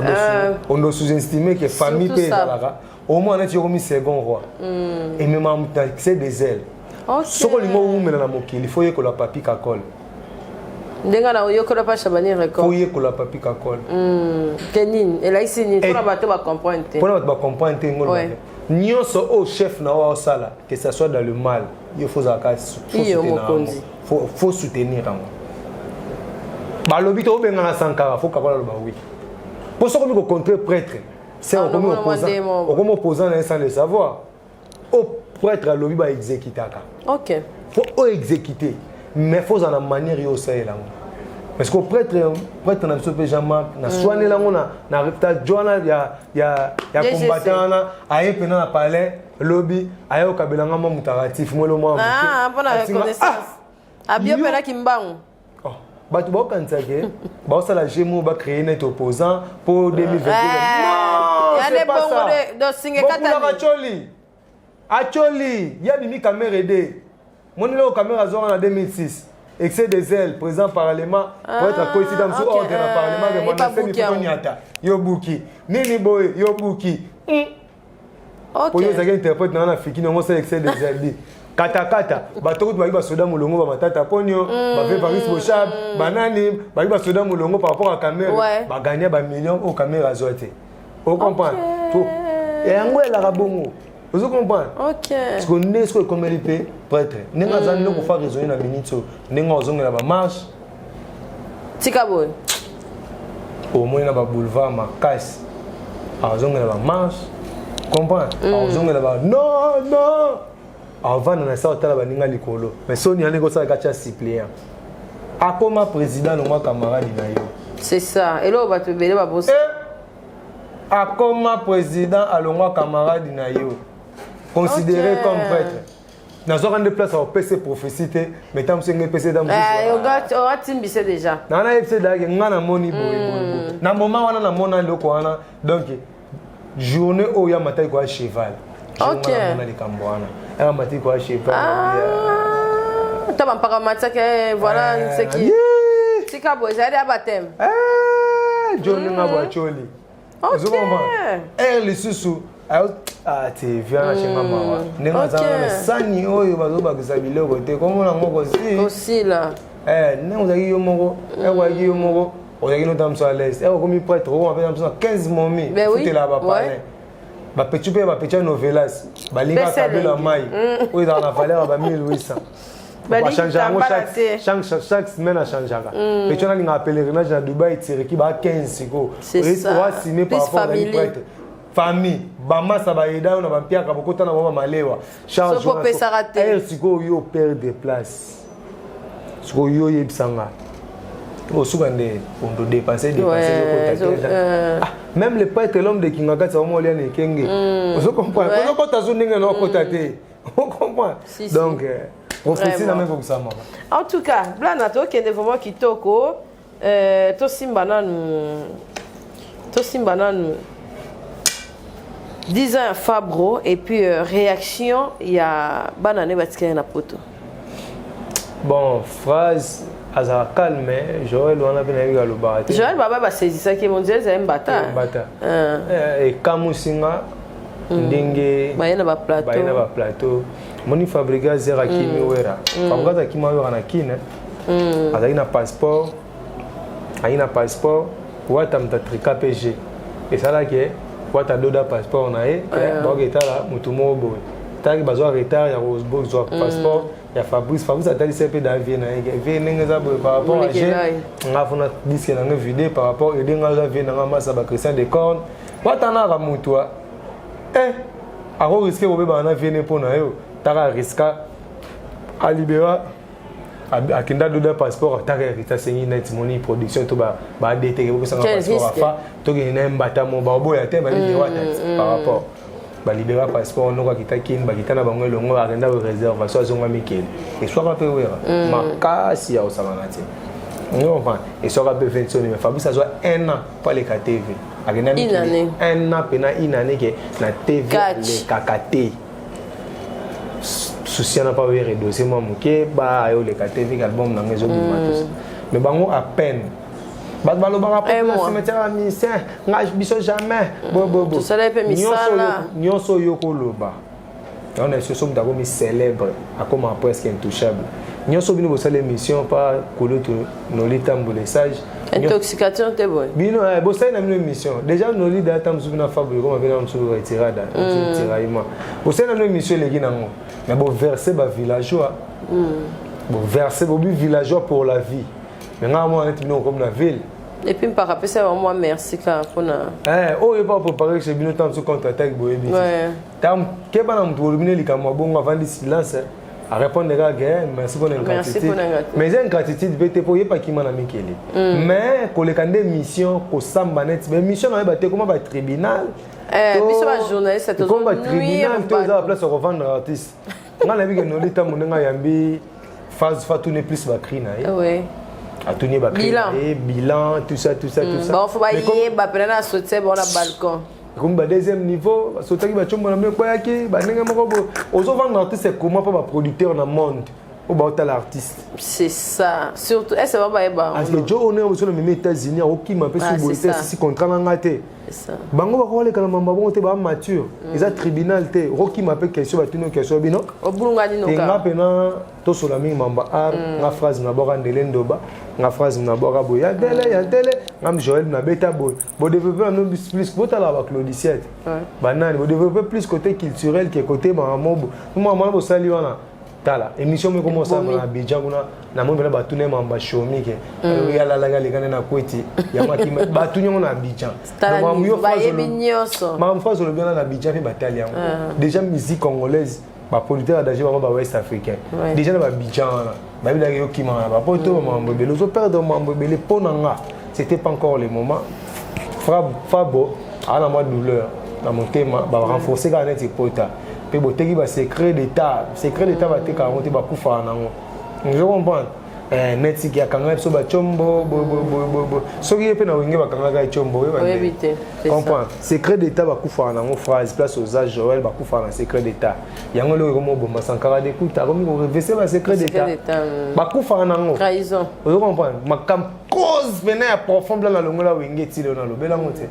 On doit sous-estimer que la famille est Bazalara. Au moins, on a un second roi. Et même en temps, c'est des ailes. Ce qu'on il faut que la papi cacole. Denga yo ko la pa Chabani record. Il faut que la papi cacole. Kenin, et là ici ni pour bateau va comprendre. Pour va comprendre ngol. Nyonso au chef na wa sala que ça soit dans le mal, il faut soutenir. Balobi to benga na sankara faut kakola lo ba oui. Pour ça comme contre prêtre, c'est comme opposant sans le savoir. Au prêtre à lobi ba exécuter ka. OK. Faut exécuter, mais faut en manière yo ça là. Parce que prêtre na so pe jama na soigner là na repta joana ya combattant na aye pena na palais lobby aye o kabelanga ma mutaratif mo lo mo. Ah, pour la reconnaissance. Abio pena kimbangu. Tu vas cancer, ça la gémo va créer un opposant pour 2022. Non, c'est pas ça. Acholi, il y a des caméras aidées. Mon numéro de caméra en 2006. Excès des ailes, présent parlement pour être coïncident sous ordre dans le parlement de Yobuki. Nini boy, Yobuki. Pour nous, ça interprète dans la fille, on sait excès des ailes. Kata bato ba soda mulongo ba matata ponyo ba fait Paris Bochab banani ba soda mulongo par rapport à caméra ba gagner ba millions au caméra zoté. On comprend tout et ngwe la rabongo vous comprenez. OK parce que n'est ce que comme il peut prêtre nenga zan no ko fa raisonner na minute nenga ozongela ba marche tika boy au moins na ba boulevard Makasi ozongela ba marche comprend ozongela ba non avant on a ça au baninga likolo mais Sonia n'est que ça gacha suppléant akoma président no camarade na yo c'est ça et là on va te belé ba boss akoma président alongwa camarade na yo considéré comme prêtre na zo rendre place au PC prophétie mais tant que PC dans on a timbissé déjà na na FC da ngana moni boy na moment wana na mona loko wana donc journée au ya matai ko cheval. OK na likambwana era mati ko cheval. Taba paramata que voilà c'est qui tika boy ça à baptême John ngabo choli. OK le susu te viens chez maman nenga za sani oyo bazoba kusabile kote komo na ngoko si aussi là nenga yo moko wa yo moko oyaki no tam so à l'aise comme prêtre on appelle ça 15 momi c'était là ba parler ba petit novelas balinga kabela mai oyo dans la valeur ba 1800 ba chaque semaine a changé petit na linga pèlerinage na Dubaï tireki ba 15 siko on signer par rapport à prêtre famille bama sa ba ida na ba piaka bokota na ba malewa charge siko yo perd de place siko yo yebsanga au souverain on doit dépasser même les prêtres l'homme de Kingaka ça au moins les kenge vous comprenez quand tu as une nègre non côté on comprend donc prophétie na même comme ça en tout cas blana to kende vraiment kitoko tosimba nanu 10 ans à Fabro et puis réaction il y a banane batikana na poto. Bon, phrase azara calme, Joël wana pe na yika lo barate. Joël baba ba saisissa ki mon Dieu c'est un bata. Et kamusinga ndenge bayena ba plateau. Moni fabrica zera kimi wera. Fabrica kimi wera na kine. Azali na passeport. Aina passeport wata mtatrika PG. Et ça là que wata doda passeport na e donc etala mutumo boy. Taki bazwa retard ya Rosebook zo passeport ya Fabrice atali CP d'avion na e venenge za boy par rapport à j'ai ngafuna disque na vidéo par rapport et denga za vient na masa ba Christian de Corne. Wata na ka mutwa ako risque bobe ba na vienne pour na yo taka risque a libéra akenda doda passeport taka rita sengi net money production to ba DT ko sanga passeport afa to ke na mbata mo ba boya te ba li wata par rapport ba libéra passeport no ka kitakin ba kitana bango longo akenda réservation azonga mikeli et soit ka pe wera makasi ya osanga na te non enfin et soit ka pe 20 mais Fabrice a 1 an pour les KTV akenda mikeli 1 an pena une année que na TV les kakate souci n'a pas eu dossier moi muke ba yo le KTV album na ngezo bimatos mais bango à peine ba balo ba rapport na cimetière ministère ngaj biso jamais bo tout ça peut misala nyonso yo koloba on est sur somme d'ako mi célèbre à comme presque intouchable nyonso bino bosala émission pas koloto nolita mbolesage intoxication te boy bino bosala na bino émission déjà nolida tamzu na fable comme vena msu retirada tiraillement bosala na émission legi nango mais bon verser ba villageois bon verser bo villageois pour la vie mais moi on est bino comme la ville et puis par rapport ça moi merci quand on a oh et pas préparer chez bino tamzu contre attaque boyebi tam ke bana mtu olumine likamwa bongo avant de silence à répondre les gars merci pour l'ingratitude mais ingratitude bete pour yeba ki mana mikeli mais ko le kande mission ko samba net mais mission na ba te comment ba tribunal biso ba journaliste to comme ba tribunal to za place revendre artiste ngana bi ke no lita munenga yambi phase fatune plus ba cri na oui a tourner ba cri bilan tout ça bon faut ba yeba pena sauter bon la balcon comme ba deuxième niveau sotaki ba chombo na meko yaki ba nenga moko bo ozo vendre artiste c'est comment pas ba producteur dans monde ou ba hôtel artiste c'est ça surtout est-ce va ba yeba parce que Joe on est sur les États-Unis au qui m'a fait sous boîte si contrat ngate c'est ça bango ba ko le kala mamba bon te ba mature ils a tribunal te roki m'a fait question ba tino question bino obulunga dino ka nga pena to sola mingi mamba ar nga phrase na boka ndele ndoba nga phrase na boka boy ya tele ngam Joël na beta boy bo développer un plus bota la ba Claudiciette banane bo développer plus côté culturel que côté mamobo moi bo sali wana tala émission me commence na Abidjan kuna na mo bela ba tune mamba shomi ke ya la la lekana na kweti ya maki ba tunye na Abidjan donc mo yo fa ma phrase le bien na Abidjan pe batali yango déjà musique congolaise ba producteur d'agir ba West africain déjà na ba Abidjan ba bila yo ki ma ba poto mambo belo zo perdre mambo bele ponanga c'était pas encore le moment Fabo a la moi douleur dans mon thème ba renforcer ga net pota pe boteki ba secret d'état ba te ka monter ba kufa nango je comprends neti ki akanga so ba chombo bo soki pe na wenge ba kanga ga chombo ba éviter comprends secret d'état ba kufa nango phrase place aux âges Joël ba kufa na secret d'état yango le komo bo masankara de kuta komi ko reverser ba secret d'état ba kufa nango trahison je comprends ma cam cause venait à profond na longola wenge ti le na lo bela ngote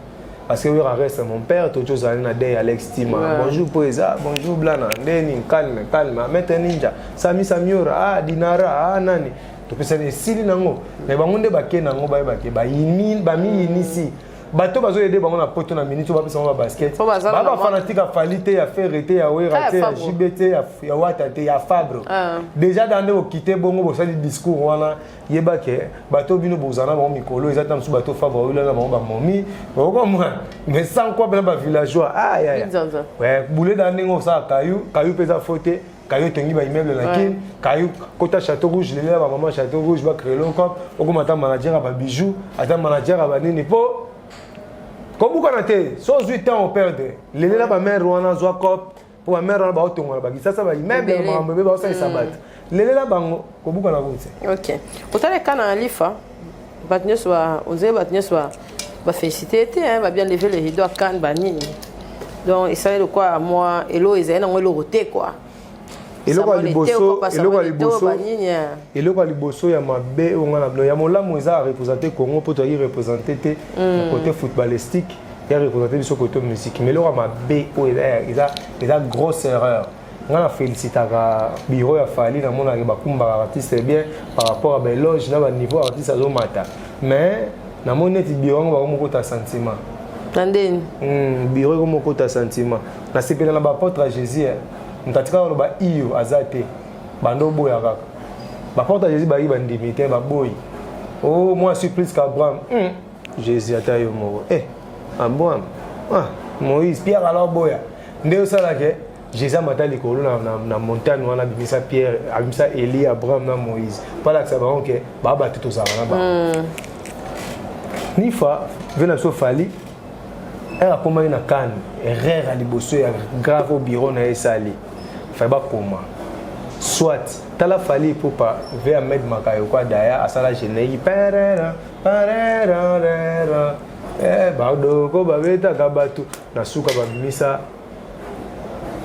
parce que oui reste mon père tout chose na day Alex Tima bonjour poesa bonjour blana ndeni calme maître ninja sami samiora dinara nani to pesa ni sili nango mais bangonde bakena nango ba yini ba mi inisi bato bazo aider bango na poto na minute ba pesa ba basket ba fanatique a falité ya ferrete ya wera te ya JBT ya wata te ya Fabre déjà dans de quitter bongo bo sali discours wana yeba ke bato bino bozana ba mikolo ezata msu bato Fabre wila na ba momi oko moi mais sans quoi ba villageois ouais boulé dans ngo ça caillou pesa faute caillou tengi ba immeuble na kin caillou kota château rouge le ba maman château rouge ba créer le cop oko mata manager ba bijoux ata manager ba nini po comme vous connaissez, so 8 ans on perd. Les là ba mère wana zo cop pour ma mère ba otongo ba ça va immeuble ma bébé ba ça sabat. Les là bango comme vous connaissez. OK. Otale kana alifa bato soit on dirait bato soit ba féliciter hein va bien lever le rideau à Cannes banini donc il savait de quoi à moi elo ezali na ngolo roté quoi eloko ya liboso ya mabe onga na bino ya molamu eza représenter Congo pour y représenter te côté footballistique ya représenter biso côté musique mais eloko ya mabe oyo eza grosse erreur nga na félicitaka bureau ya Fali na mona ke bakumbaka artiste bien par rapport à beloge na ba niveau artiste azomata mais na moni neti bureau ngo bakomokota sentiment Nandeni bureau komokota sentiment na sepela na baporte à Jésus mtatika oloba iyo azate bando boya kaka baporte à Jésus ba yiba ndimite ba boy oh moi surprise qu'Abraham Jésus atayo mo Abraham Moïse Pierre alors boya ndeo sala ke Jésus mata likolo na montagne wana bimisa Pierre abimisa Élie Abraham na Moïse pala que ça va que baba tout ça na ba ni fa vena so Fali elle a commandé na Cannes erreur à liboso ya grave au bureau na esali fa ba koma soit tala Fali pour pas vers Ahmed Makayo kwa daya asala générique parera bado ko babeta kabatu na suka babimisa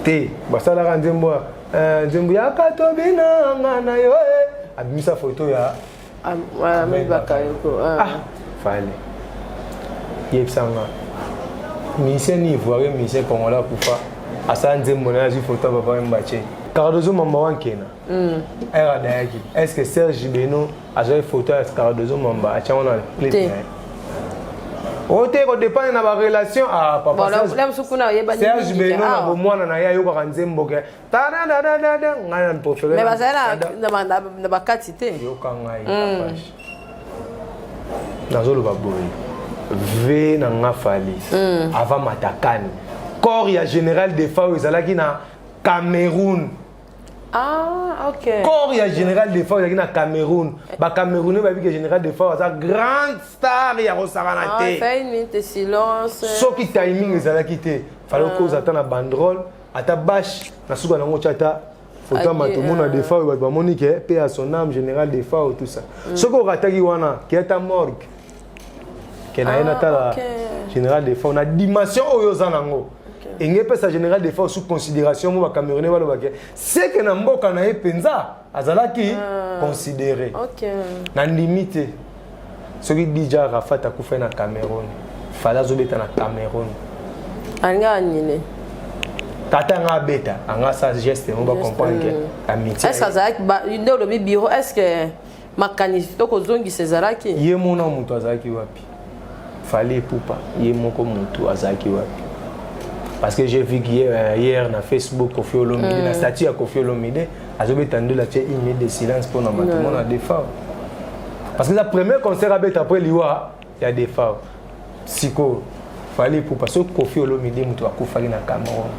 te basala nzembo ya katobina ngana yo abimisa photo ya Ahmed Makayo Fali yepsanga mission ivoirien mission congolais kufa asa nzembo na ji photo papa mbache Cardozo Mamba wankena era dayaki est-ce que Serge Beno a joué photo à Cardozo Mamba a chama na plate ote ko dépend na ba relation à papa Serge Beno na bo mwana na ya yoka nzembo ke ta ngana préféré mais bazala na bakati te yoka ngai nazolo ba boy ve na nga Fali avant matakani corps ya général de FAO ezalaki na Cameroun ok corps ya général de FAO ezalaki na Cameroun ba Camerounais ba biki général de FAO za grande star ya kosakana te fait une minute de silence soki timing ezalaki te fallait ko ata na banderole ata bash na suka nango chata photo matomona de FAO ba Monique paix à son âme général de FAO tout ça soko rataki wana ki ata morgue na la général de FAO na dimension oyo zanango engé pesa général de FAO sous considération mo ba Camerounais ba lobake c'est que na mboka na epenza azalaki considéré na limite soki déjà Rafat akufa na Cameroun fala zobeta na Cameroun anga nini tata nga beta anga sa geste mo ba comprendre que amitié est-ce que azalaki ndo lobi bureau est-ce que makanisi to kozongi sezalaki ye mona mutu azalaki wapi Fali Poupa ye moko mutu azaki wapi parce que j'ai vu hier na Facebook Koffi Olomide na statut ya Koffi Olomide azobeta ndela tie une minute de silence pour na matomona de FAO parce que la premier concert abeta après liwa ya de FAO siko Fali Poupa so Koffi Olomide mutu akufaki na Cameroun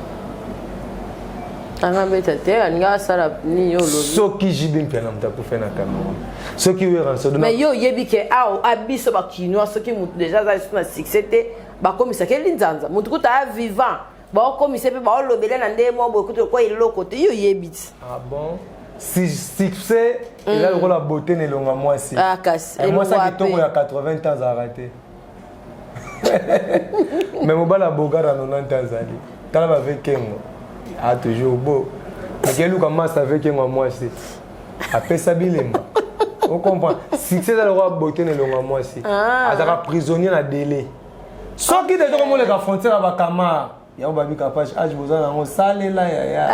anga beta te anga sala ni yo lobi soki jibi mpena mutu akufa na Cameroun soki weranso mais yo yebi ke abiso bakinwa soki mutu déjà za na succès te bakomisa ke linzanza mutu kuta vivant bakomisa pe baolobela na ndemo bokuto ko iloko te yo yebi ah bon si succès il a le la beauté ne longa moi si kasi moi ça qui tombe il y a 80 ans à rater mais mobala bogara 90 ans ali tala ba avec Kengo a toujours beau mais quel ou comment ça avec Kengo moi c'est après ça bilema on comprend succès dans le roi beauté ne longa moi si azaka prisonnier na délai so qui de comme les frontières ba kama ya babi capage age besoin na sale là ya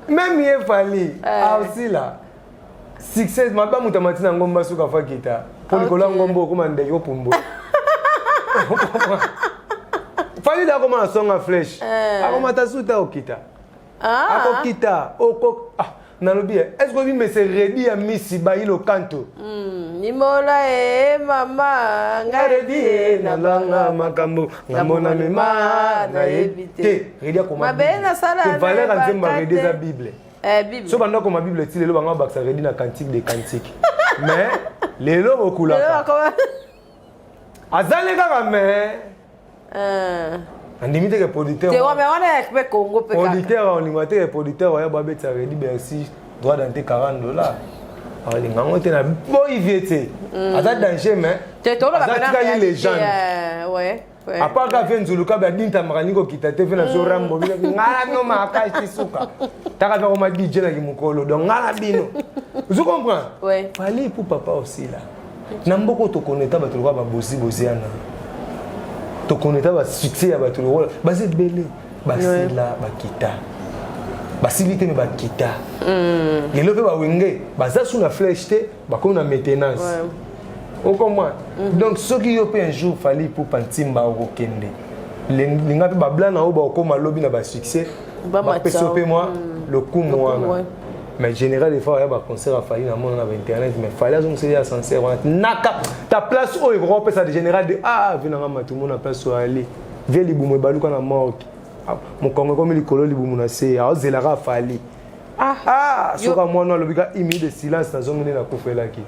même il Fali aussi là succès ma ba mutamati na ngomba suka fa kita pour Nicolas ngombo comme ndeke opumbo Fali da comme na songa flèche akomata suta okita akokita oko nalobi est-ce que me se redi à misi ba ilo kanto nimola mama ngaredi na langa makambo ngamona mema na ebite redi akoma mabena sala que valeur nzemba redi za bible bible so banda koma bible ti lelo banga baksa redi na cantique des cantiques mais lelo bokula azale kaka mais andimite ke producteur te wame wana ekbe Congo pe kaka producteur animateur et producteur ya babeta redi Bercy droit d'entrée $40 ali ngango te na boy viete aza danger mais aza légende ouais à part ka vient nzuluka ba dinta makaniko kita te na so rambo ngala no maka tisuka taka ba ma DJ na kimukolo donc ngala bino vous comprenez ouais fallait pour papa aussi là na mboko to connaître ba to ba bosi bosiana to connaître ba succès ya ba to ba c'est belé ba c'est là ba kita ba civilité mais ba kita et le ba wenge ba za sous la flèche te ba comme na maintenance on comprend donc ce qui yo un jour fallait pour pantimba au kende linga pe ba blanc na o ba ko malobi na ba succès ba pesope moi le coup moi mais général des fois il y a un concert à faillir dans mon internet mais fallait donc c'est sincère naka ta place au Europe ça de général de venanga tout le monde a place sur aller viens libumo baluka na mort mon Congo comme les colons libumo na c'est a zelara fallait soka moi non le biga imi de silence dans zone na kofela ki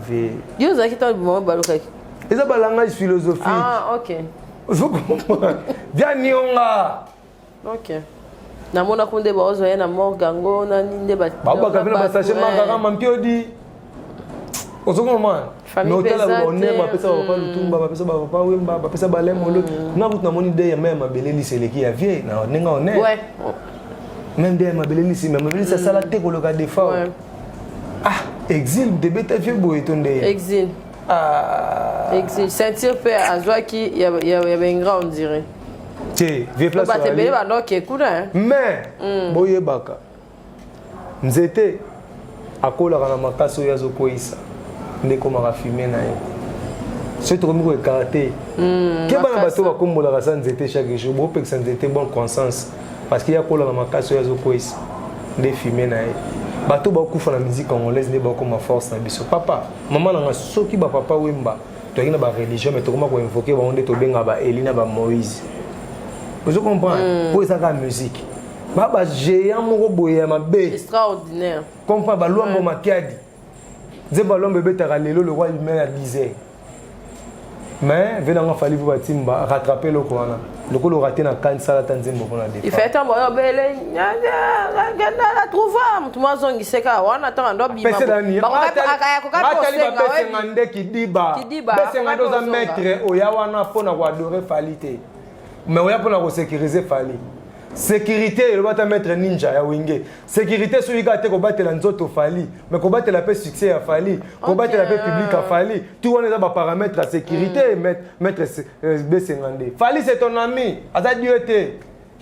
ve yo zaki ta libumo baluka et ça balanga philosophie OK vous comprenez bien nionga OK namona kunde baozo yana morgango na ninde ba baba kavina basashe mangaka mampiodi ozongo man no tala bonne ba pesa ba lutumba ba pesa ba papa wemba ba pesa ba lemolo na kutu na moni de ya même beleli seleki ya vie na nenga one ouais même de ma beleli si même beleli ça sala te koloka defa exil de beta vie boyetonde exil exil sentir paix azwa ki ya bengra on dirait Tiens, viens place sur la mais, boye baka. Nzete, akola kana makaso ya zokoisa. Ndeko maka fumer na ye. Ce truc ko karaté. Ke bana bato ba kombola ka sa nzete chaque jour, bo pek sa nzete bon conscience parce qu'il y a akola kana makaso ya zokoisa. Nde fumer na ye. Bato ba kufa na musique congolaise ne ba ko ma force na biso. Papa, maman na soki ba papa wemba. To ina ba religion mais to comment ko invoquer ba onde to benga ba Elina ba Moïse. Vous comprenez? Pour ça la musique. Baba géant mon boye ma bé. Extraordinaire. Comprends ba loi ma kiadi. Zeba lombe beta lelo le roi humain a disait. Mais venant fallu pour batimba rattraper le corona. Le ko le raté na kan sala tanzembo pour na défense. Il fait un boyo belé. La trouva tout ma zongi seka wana tanga ndo bima. Pese dani. Ba pese ngande kidiba. Pese ngando za maître oya wana pona ko adorer falite. Mais on a pour sécuriser Fali. Sécurité, il va te mettre ninja ya wenge. Sécurité sur les gars te combattre la nzoto Fali, mais combattre la paix succès à Fali, combattre la paix publique à Fali. Tout on est dans paramètres la sécurité mettre B50. Fali c'est ton ami, ata Dieu te.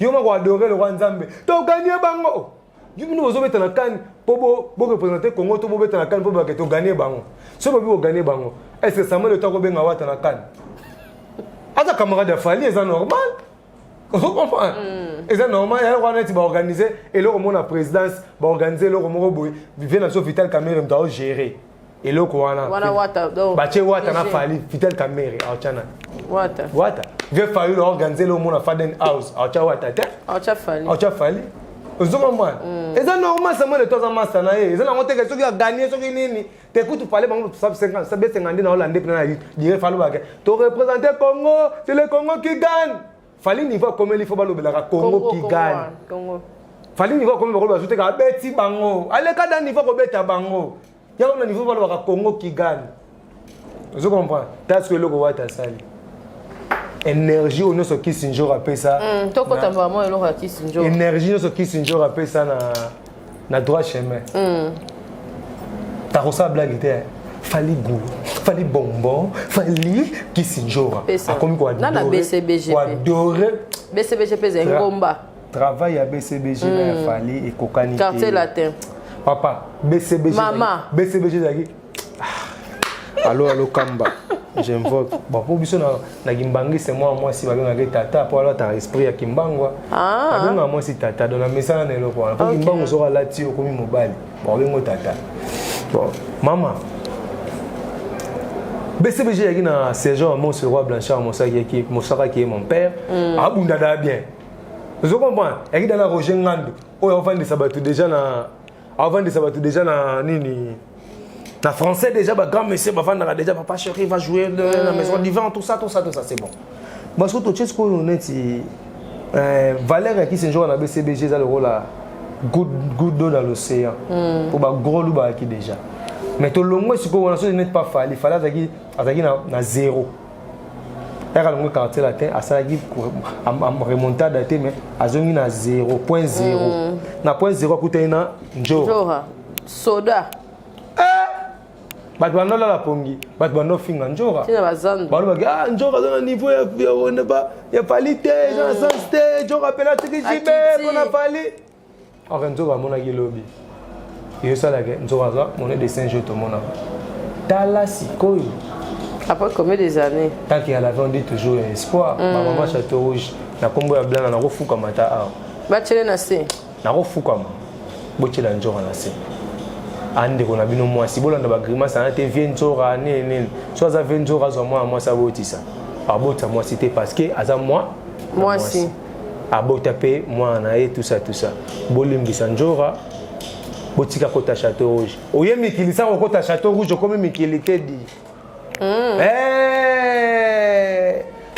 Yo ma adorer le roi Nzambe. To gagner bango. Nous vous mettre la canne pour représenter Congo, to mettre la canne pour que to gagner bango. Si vous voulez gagner bango, est-ce que ça me le temps ko benga wata na canne? Ata camarade de Fali, c'est normal. Vous comprenez? C'est normal, il va organiser et là on la présidence va organiser le romo boy vient sur Vital Kamerhe doit gérer et là quoi wana wata do ba che wata na Fali Vital Kamerhe achana wata vient Fali organiser le romo Faden House acha wata te acha Fali vous comprenez? C'est normal ça le temps en masse na ye c'est la monter que ceux qui a gagné ceux qui nini t'écoutes parler bango 50 ça baisse 50 na Hollande plein dire Fali ba to représenter Congo c'est le Congo qui gagne. Fallait niveau comme il faut balo belaka Congo qui gagne. Fallait niveau comme balo ajouter ka beti bango. Allez ka dans niveau ko beta bango. Ya on niveau balo ka Congo qui gagne. Vous comprenez? Parce que le ko wata sali. Énergie on se qui sinjo rappelle ça. To ko vraiment le ko qui sinjo. Énergie on se qui sinjo rappelle ça na droit chemin. Ta rosa blague était Fali goût, fallait bonbon, fallait qui s'injora. A comme quoi BCBGP. Adorer. BCBGP c'est un combat. Travail à BCBG na fallait et cocanité. Quartier latin. Papa, BCBG. Maman. BCBG dagi. Allô Kamba. J'invoque. Bon pour biso na Kimbangi c'est moi si ba benga tata pour alors ta esprit ya Kimbangwa. Ba benga moi si tata dans la message na eloko. Pour Kimbango sera là ti okomi mobile. Ba benga tata. Bon, maman. BCBG yaki na séjour mon ce roi Blanchard Moussaka qui est mon père abundada bien. Vous comprenez? Yaki dans la Roger Ngando. Oyo avant de sabatou déjà na nini na français déjà ba grand monsieur ba vendre déjà papa chéri va jouer dans la maison divan tout ça c'est bon. Parce que tout ce qu'on est Valère qui se joue na BCBG ça le rôle là goutte d'eau dans l'océan. Pour ba gros loup qui déjà. Mais tout le monde, si vous n'êtes pas fallu, il fallait à zéro. Il y a un quartier latin, à ça, remontade à mais à 0.0. Na point 0 coûte un Njora. Soda. But bano la pongi, but bano finga njora. Tina bazando. Bano ba njora dans le niveau ya qualité, dans sens njora pela tikijibe, on a fallu. Alors njora mona ki lobby. Yo ça la njora mon de Saint-Jean to mona. Tala sikoyo. Après combien des années? Tant qu'il y a la vie, on dit toujours espoir. Ma maman Château Rouge, na kombo ya blanc na refuka mata a. Ba tchele na se. Na refuka ma. Bochela njora na se. Ande ko na bino mwasi bolanda ba grimace na te vie njora nene. So za vie njora zo moi ça botisa. Abota mwasi te parce que aza mwasi. Abota pe moi na et tout ça. Bolimbisa njora. Botika kota Château Rouge. Oye mikilisa ko kota Château Rouge comme mikilité di.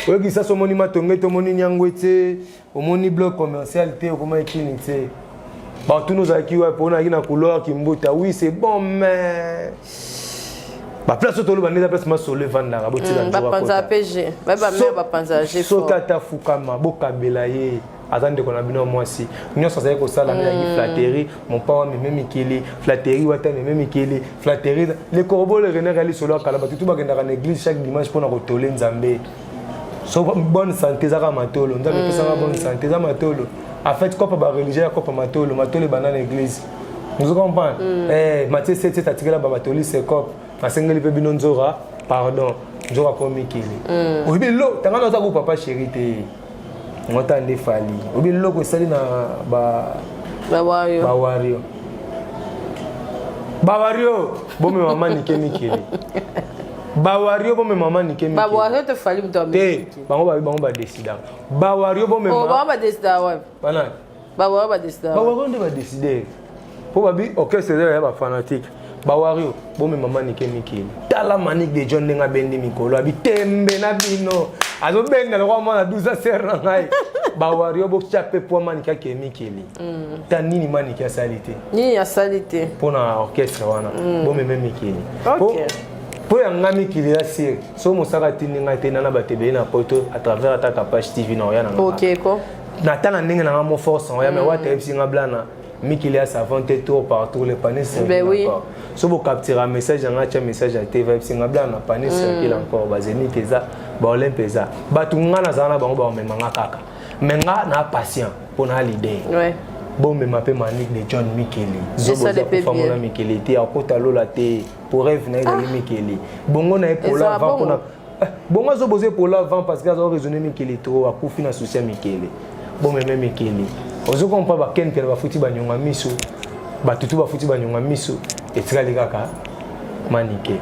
Oui, ça c'est mon imatongue, mon inyangwete, mon bloc commercial, comment écliner. Bah, tous nos acquis, pour une couleur qui me oui, c'est bon, mais. Bah, place au tolo, la place ma sole vanda, la boutique de la PG, bah, mère, panza G. Sokata Fukama, Bokabelaye. Attendez qu'on a bien moi aussi. Nous sommes avec ça la flatterie, mon père même Mikeli, flatterie wata même Mikeli, flatterie les corbeaux les renards aller sur leur calaba tout va dans l'église chaque dimanche pour nous retourner Nzambe. So bonne santé za matolo, nzambe pesa bonne santé za matolo. En fait quoi pas religieux quoi pas matolo banane l'église. Nous comprenez Matthieu 7 c'est attiré là matolo c'est cop. Masengeli pe binonzora, pardon, nzora ko Mikeli. Oui bilo, tangana za ko papa chéri te. On t'a des falli. Ou bien l'eau que ça na Bawario. Bon mais maman ni Mikeli. Bawario bon mais maman ni Mikeli. Bawario te falli me dormir. Bango ba décider. Bawario bon mais maman. On va décider ouais. Bana. Bawario va décider. Bawario on va décider. Pour babi OK c'est là ba fanatique. Bawario bon mais maman ni Mikeli. Tala manique de John nga bendi mikolo abi tembe na bino. Azo benga le roi na 12 serre ngai. Bawario bo chape pour manika ke Mikeli. Ta nini manika salité. Ni ya salité. Pour na orchestre wana. Bon mais même Mikeli. OK. Pour yanga Mikeli la sir. So mosaka tini ngai te na batebe na poto à travers ta page TV na yana. OK ko. Na tana ndenge na mo force ya mais wa te nga blana. Mikeli a savant tour partout les panneaux ben oui. So vous capturer un message un message à TV singa blana panneau circule encore bazeni keza ba olempeza batunga na zana bango ba memanga kaka menga na patient pour na l'idée ouais bon me m'appelle Manique de John Mikeli zobo za famona Mikeli te akota lola te pour rêve na Mikeli bongo na pour la vent pour na bongo zo boser pour la vent parce que ça raisonner Mikeli trop akufi na souci Mikeli bon me même Mikeli ozo kompa ba ken pela ba futi ba nyonga miso ba tutu ba futi ba nyonga miso etikali kaka Manique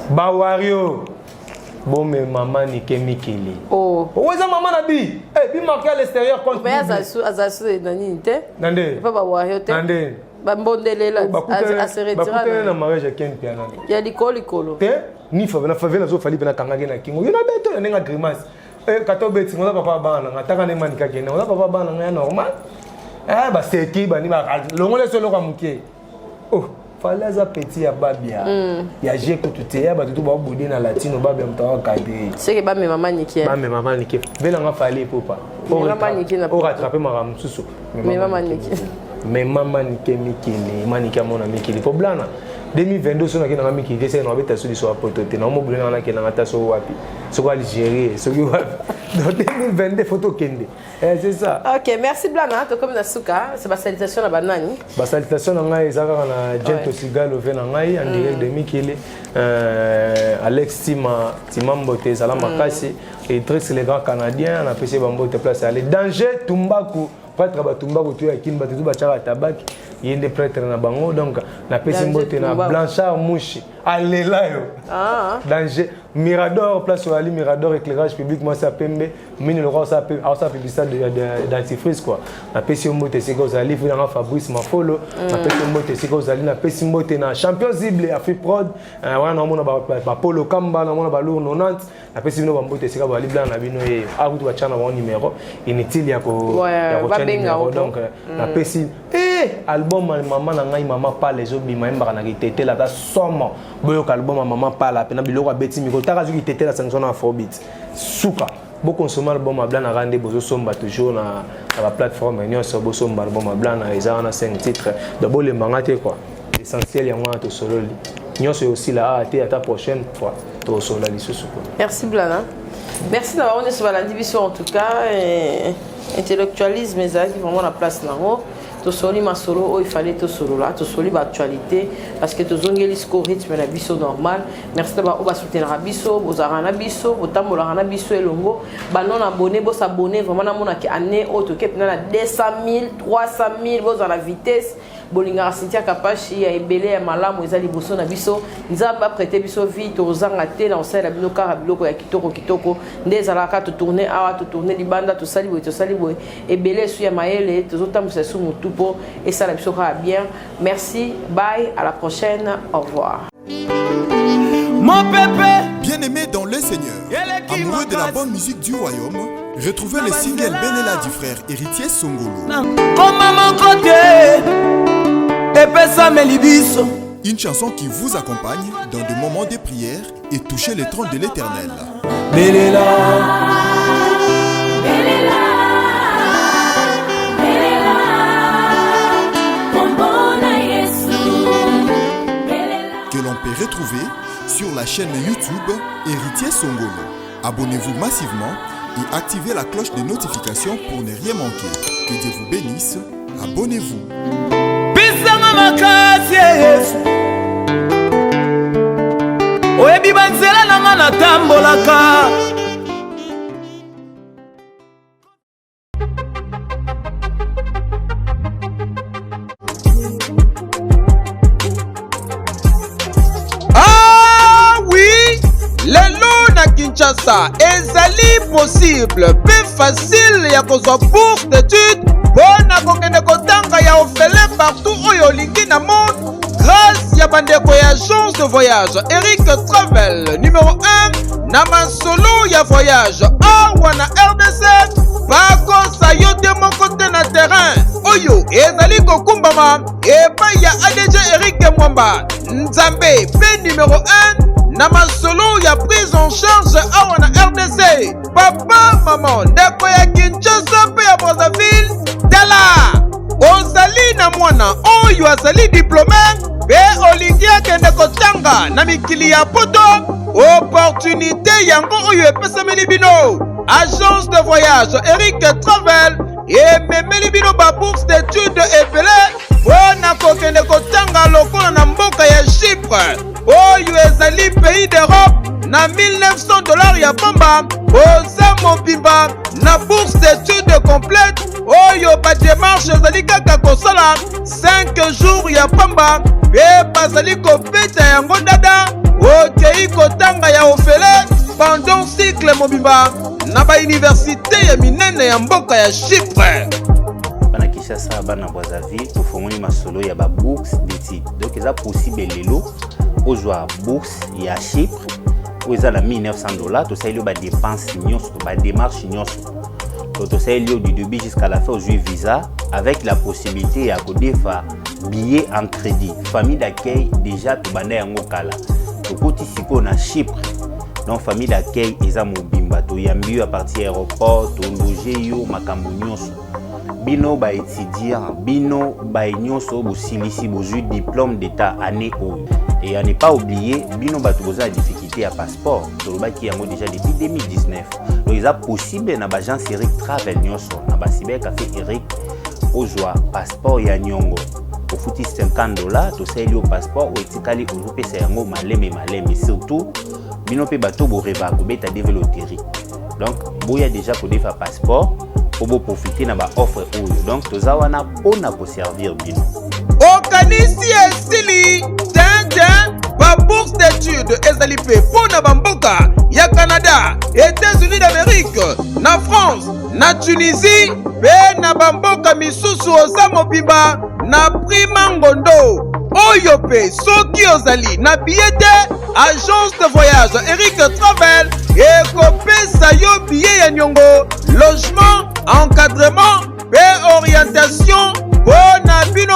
Bawario bon mais maman Niké Mikeli oh oza maman na bi bi marqué à l'extérieur contre mais azasu nani te nande pas Bawario te nande ba mbondelela a se retirer ba na mariage ken piano ya likolo te ni fa na favela zo fali na kangage na kingo yona beto na nga grimace kato beti ngoza papa bana ngataka ne manika kena ngoza papa bana nga normal ba seki ba ni ba longole solo kwa muke oh falaza petit ya babia ya jeko tuteya ba tutu ba bodi na latino babia mtawa kade c'est que ba me maman Niké vela nga fali popa o rattraper ma ramsusu me maman Niké Mikeli Manique mona Mikeli po blana 2022 so na kena Mikeli c'est na beta so di so apotote na mo bulena na kena ngata so wapi so ko Algérie so ko dans 2022 photo kende c'est ça. OK merci blana to comme na suka c'est ba salutation na banani ba salutation na ngai ezaka na Jento Sigalo ve na ngai en direct de Mikeli Alex Timambote Zala Makasi et Trix les grands canadiens on a passé bambote place aller danger Tumbaku prêtre Batumbaku tu ya kin batu ba chara tabaki yende prêtre na bango donc na pesi mbote na Blanchard Mouchi alela yo danger Mirador place Ali Mirador éclairage public moi ça pembe mine le roi ça publicité d'antifreeze quoi na pesi mbote c'est que Ali fu na Fabrice Mafolo na pesi mbote c'est que Ali na pesi mbote na champion zible Afriprod wana mona ba Polo Kamba na mona ba lourd 90 na pesi no mbote c'est que Ali blanc na bino e akutu ba chana ba numéro inutile ya ko numéro donc na pesi album maman na ngai maman parle les obima mbaka na kitete la ta somme boyo album maman parle pena biloko beti miko ta kazu kitete la sanction na afrobeat suka bo consommer album blanc na rande bozo somba toujours na la plateforme nyo so bo somba album blanc na eza na 5 titres de bo le mangate quoi l'essentiel ya moi to solo nyo c'est aussi là à ta prochaine fois to solo li susu quoi. Merci Blana. Merci d'avoir été sur la division en tout cas. Intellectualisme, mais ça qui vraiment la place là-haut. To soli masolo, oh il fallait to solo là, to soli actualité parce que to zongeli sco rythme la biso normal. Merci d'avoir oba soutenir la biso, vous arana biso, vous tambola rana biso elongo. Ba non abonné, vous s'abonner vraiment na mona ki année auto ke na 200 000, 300 000 vous à la vitesse. Bolinga Cynthia Kapashi ya ebele ya malamu ezali boso na biso nzaba prêter biso vie to zanga te na osala bino kara biloko ya kitoko ndezalaka to tourner awa to tourner libanda to sali boy ebele su ya maele to zotambusa su mutupo et ça la biso ka bien. Merci, bye, à la prochaine, au revoir. Mon pépé, bien-aimé dans le Seigneur, amoureux de la bonne musique du royaume, retrouvez le single Benela du frère héritier Songolo. Comme à mon côté, épée ça me libiso. Une chanson qui vous accompagne dans des moments de prière et toucher le trône de l'Éternel. Benela, que l'on peut retrouver sur la chaîne YouTube Héritier Songolo. Abonnez-vous massivement et activez la cloche de notification pour ne rien manquer. Que Dieu vous bénisse. Abonnez-vous. Pisanga makasi Yesu. Oyebi banzela nanga natambolaka. Kinshasa ezali possible pe facile ya kozwa bourse d'études mpona kokende kotanga ya orphelin partout oyo olingi na monde grâce ya bandeko ya agence de voyage Eric Travel numéro 1 na masolo ya voyage awa na RDC bakosa yo te moko te na terrain oyo ezali kokumbama epai ya ADG Eric Mwamba Nzambe pe numéro 1 na masolo ya prise en charge awa na RDC papa maman ndeko ya Kinshasa pe ya Brazzaville tala ozali na mwana oyo azali diplômé pe olingi akende kotanga na mikili ya poto opportunité yango oyo epesameli bino agence de voyage Eric Travel ememeli bino ba bourse d'études ebele mpona kokende kotanga lokola na mboka ya Chypre oyo ezali pays d'Europe na $1900 ya pamba oza mobimba na bourse d'études complète oyo ba démarche ezali kaka kosala 5 jours ya pamba pe bazali kopeta yango dada okei kotanga ya ofele pendant cycle mobimba na ba université ya minene ya mboka ya Chypre. Bana Kinshasa bana Brazzaville tofongoli masolo ya ba bourse d'études donc eza possible lelo ozwa bourse ya Chypre oza na $1900 tosaeli ba dépense nyonso ba démarche nyonso tosaeli du début jusqu'à la fin ozwi visa avec la possibilité ya kodefa billet en crédit famille d'accueil déjà tobanda yango kala tokoti siko na Chypre donc famille d'accueil eza mobimba toyambi yo à partir aéroport tologe yo makambo nyonso bino ba étudiant bino ba nyonso bosilisi bozwi diplôme d'état année oyo et à ne pas oublier bino bato boza difficulté à passeport tolobaki yango déjà depuis 2019 donc eza possible na bagence Eric Travel nyonso na basiber café Eric ozwa passeport ya nyongo ofuti $50 tosaeli yo passeport oetikali ozopesa yango maleme surtout bino pe bato boreva kobeta développerie donc boya déjà kodefa passeport pour profiter na ba offre oyo donc toza wana pona ko servir bino okanisi esili tintin ba bourse d'études ezali pe pona bamboka ya Canada, États-Unis d'Amérique, na France, na Tunisie pe na bamboka misusu oza mobimba na prima ngondo oyo pe soki ozali na billet agence de voyage Eric Travel ekopesa yo billet ya nyongo logement encadrement pe orientation mpona bino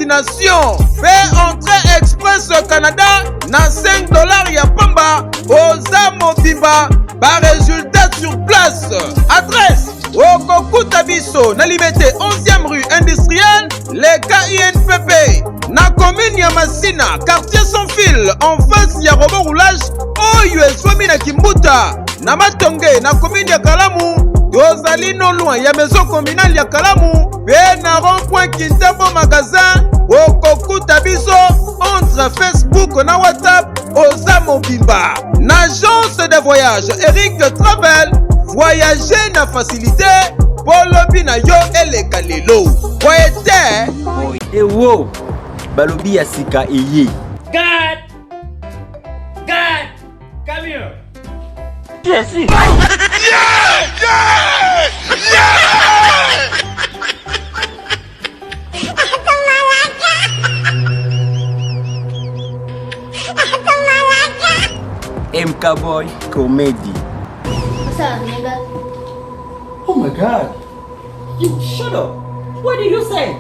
destination. Fais entrée express au Canada na $5 ya pamba. Oza mobimba ba résultat sur place. Adresse Okokuta biso na Liberté 11e rue industrielle, les KINPP. Na commune ya Masina, quartier sans fil, en face ya robot roulage, oyo eswami na Kimbuta. Na Matonge, na commune ya Kalamu, tozali no loin ya maison communale ya Kalamu, pe na rond-point Kintambo magasin, Okokuta biso entre Facebook na WhatsApp, Oza Mobimba. Na agence de voyage Eric Travel, voyager na facilité, polobi na yo eleka lelo. Voyete Ewo balobi ya sika eye. God! God! Come here! Yes! MK Boy Comedy. What's up, nigga? Oh my god. You shut up. What did you say?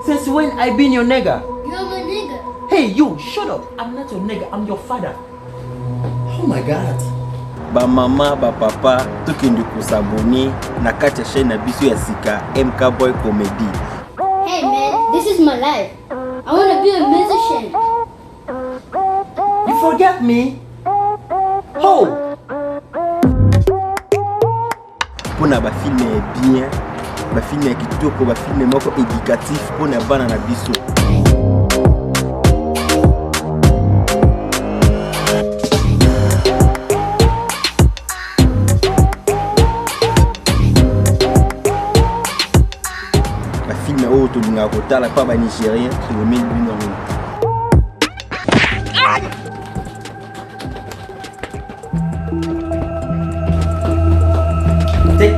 Since when I been your nigga? You're my nigga. Hey you, shut up. I'm not your nigga, I'm your father. Oh my god. Ba mama, ba papa, tokende kusabone na kati ya chaîne na biso ya sika MK Boy Comedy. Hey man, this is my life. I want to be a musician. You forget me? Oh! Pona ba film bien, ba film ya kitoko, ba film moko éducatif pona bana na biso. Ba film oyo tolinga kotala pa ba Nigérien, tolomeli bino yango.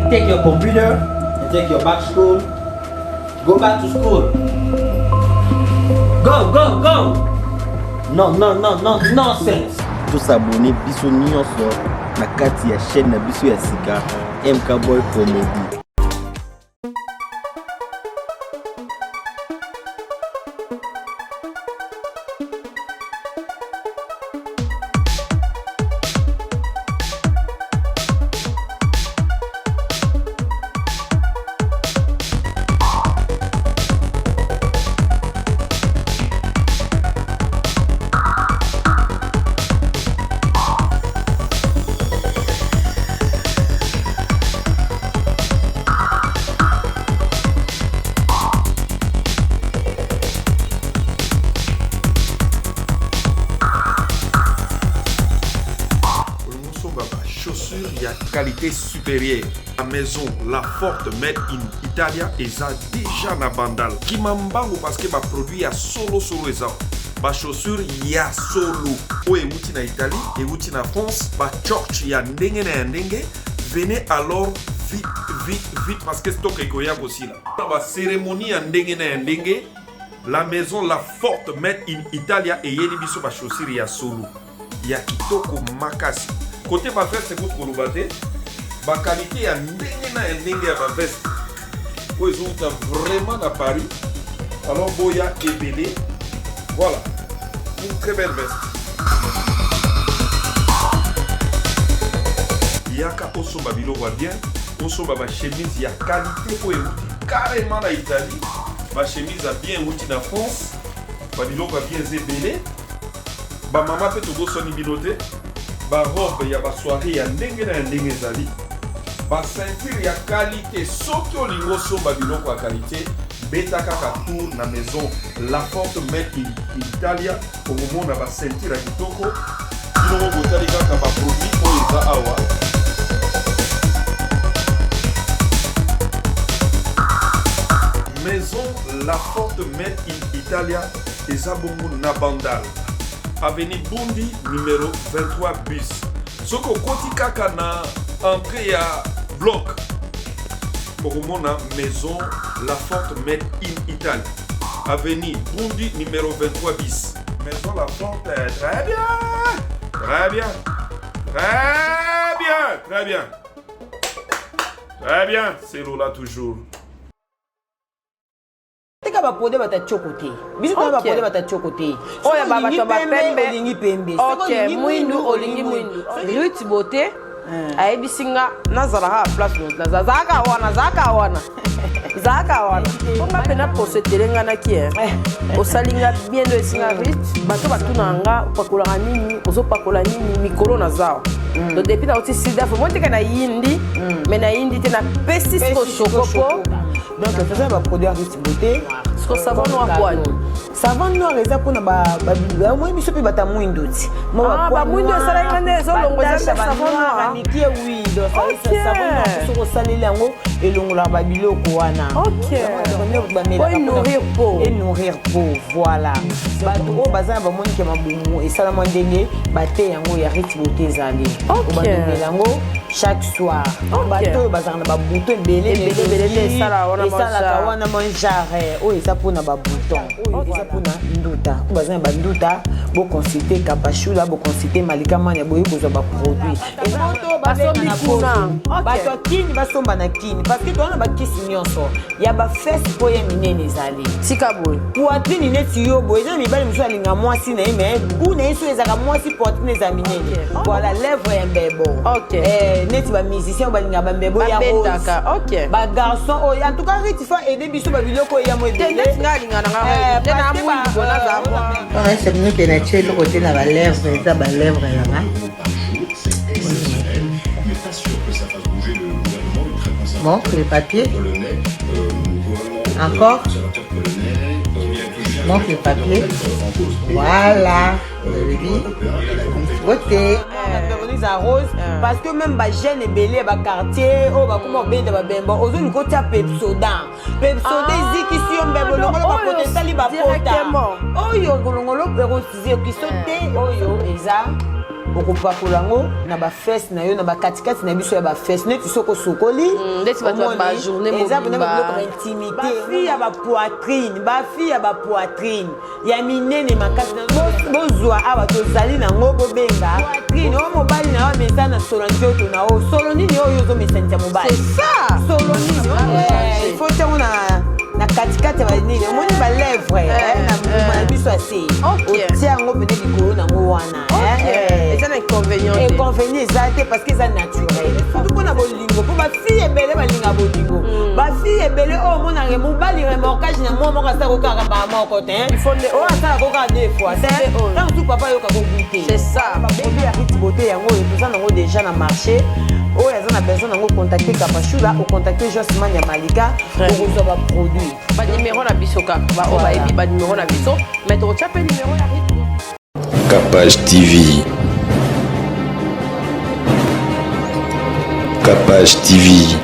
Take your computer and take your back school. Go back to school. Go, go, go. No, nonsense. Tout s'abonner biso nyonso na kati ya chaîne na biso ya sika MK Boy Comedy. Qualité supérieure. La maison, la forte made in Italia, eza déjà na bandal. Kimambango parce que ba produit ya solo eza. Ba chaussure ya solo. O euti na Italie, euti na France, ba church ya ndenge na ndenge. Venez alors vite parce que stock ekoya aussi là. Ba cérémonie ya ndenge na ndenge. La maison, la forte made in Italia et yeli biso ba chaussure ya solo. Ya kitoko makasi. Côté ma veste, c'est pour le ma qualité à ndenge à ma veste. Ils sont vraiment à Paris. Alors, Boya et Bélé. Voilà. Une très belle veste. Yaka Osomba Bilo va bien. Osomba ma chemise, il y a qualité pour carrément en Italie. Ma chemise a bien outil en France. Babilo va bien zébélé. Ma maman peut tout son biloté. Ba robe ya ba soirée ya ndenge na ndenge zali. Ba ceinture ya qualité soki olingo somba biloko ya qualité beta kaka tour na maison la forte made in Italia pour mona ba ceinture ya kitoko biloko botali kaka ba produit oyo eza awa. Maison la forte made in Italia eza bongo na bandal. Avenue Bundi numéro 23 bis. Soko koti kaka na entrée à bloc. Pour mona maison la forte made in Italie. Avenue Bundi numéro 23 bis. Maison la forte très bien. Très bien. Très bien. Très bien. Très bien. C'est là toujours. ka ba produit bata chokote biso ka ba produit bata chokote oya ba bato ba pembe olingi pembe ok mwindu olingi mwindu Ruth Beauté ayebisinga nazala ha place no zaka wana onga pena pose telenga na ki osalinga bien do esinga Ruth bato batuna nga pakola nini ozopakola nini mikolo na zao donc depuis na oti sida faut monter que na yindi mais na yindi te na pesi ko chocopo donc ça va produire Ruth Beauté ko savon noir quoi savon noir eza pona ba moi biso pe bata mwindu ti ba mwindu sala ngane zo longo za savon noir miki oui donc ça savon noir so ko saleli yango elongola ba biloko wana et nourrir peau voilà bato o bazana ba moni ke mabumu et sala ndenge bate yango ya Ruth Beauté ezali o ba yango chaque soir bato bazana ba bouton belé sala wana manjare o eza pona ba bouton eza pona nduta bazana ba nduta bo consulter Kapashula bo consulter Malika Mania boyi kozwa ba produit et moto bazana na kuna bato kini basomba na kini parce que tona ba kisi nyonso ya ba fesse po ya minene ezali tika boy poitrine neti yo boy eza mibali muso alinga mwasi na mais buna eso ezaka mwasi poitrine za minene voilà lèvre ya mbebo neti ba musicien balinga ba mbebo ya rose ba garçon o en tout cas Ruth fa aider biso ba biloko ya modèle ngalinga na nga tena mwindu bona za mwa on est venu que na chez le côté na ba lèvre ça ba lèvre là bon les papiers encore montre les papiers voilà beauté rose parce que même ba jeune ebele ba quartier o ba kuma benda ba bemba ozo likoti ya Pepsodent eziki si yo mbebo longo ba potentiel ba pota oyo golongolo perosize kisote oyo eza okopakola ngo na ba fesse na yo na ba katikati na biso ya ba fesse neti soko sokoli ndeti bato ba journée mobile eza ba intimité ba fille ya ba poitrine ya minene makasi bozwa aba tozali nango bobenga poitrine o mobali na wa mesa na solo nzoto na o solo nini oyo zo mesa ntia mobali c'est ça solo nini il faut tengo na katikati ba nini omoni ba lèvre na mbuma na biso ase otia yango pene likolo nango wana eza na inconvénient eza te parce que eza naturel surtout mpona bolingo mpo bafille ebele balinga bolingo bafille ebele oyo omonaka mobali remorkage na mwa moko asala kokaka mbala moko te oyo asala kokaka deux fois te ntango tu papa ayoka kogute c'est ça baproduit ya Ruth Beauté yango oyo toza nango déjà na marché oyo aza na besoin nango contacter Kapashula ocontacter Josman ya Malika okozwa baproduit banimero na biso kaka oyo bayebi banimero na biso mais tokotia mpe nimero ya Kapage TV. Kapage TV.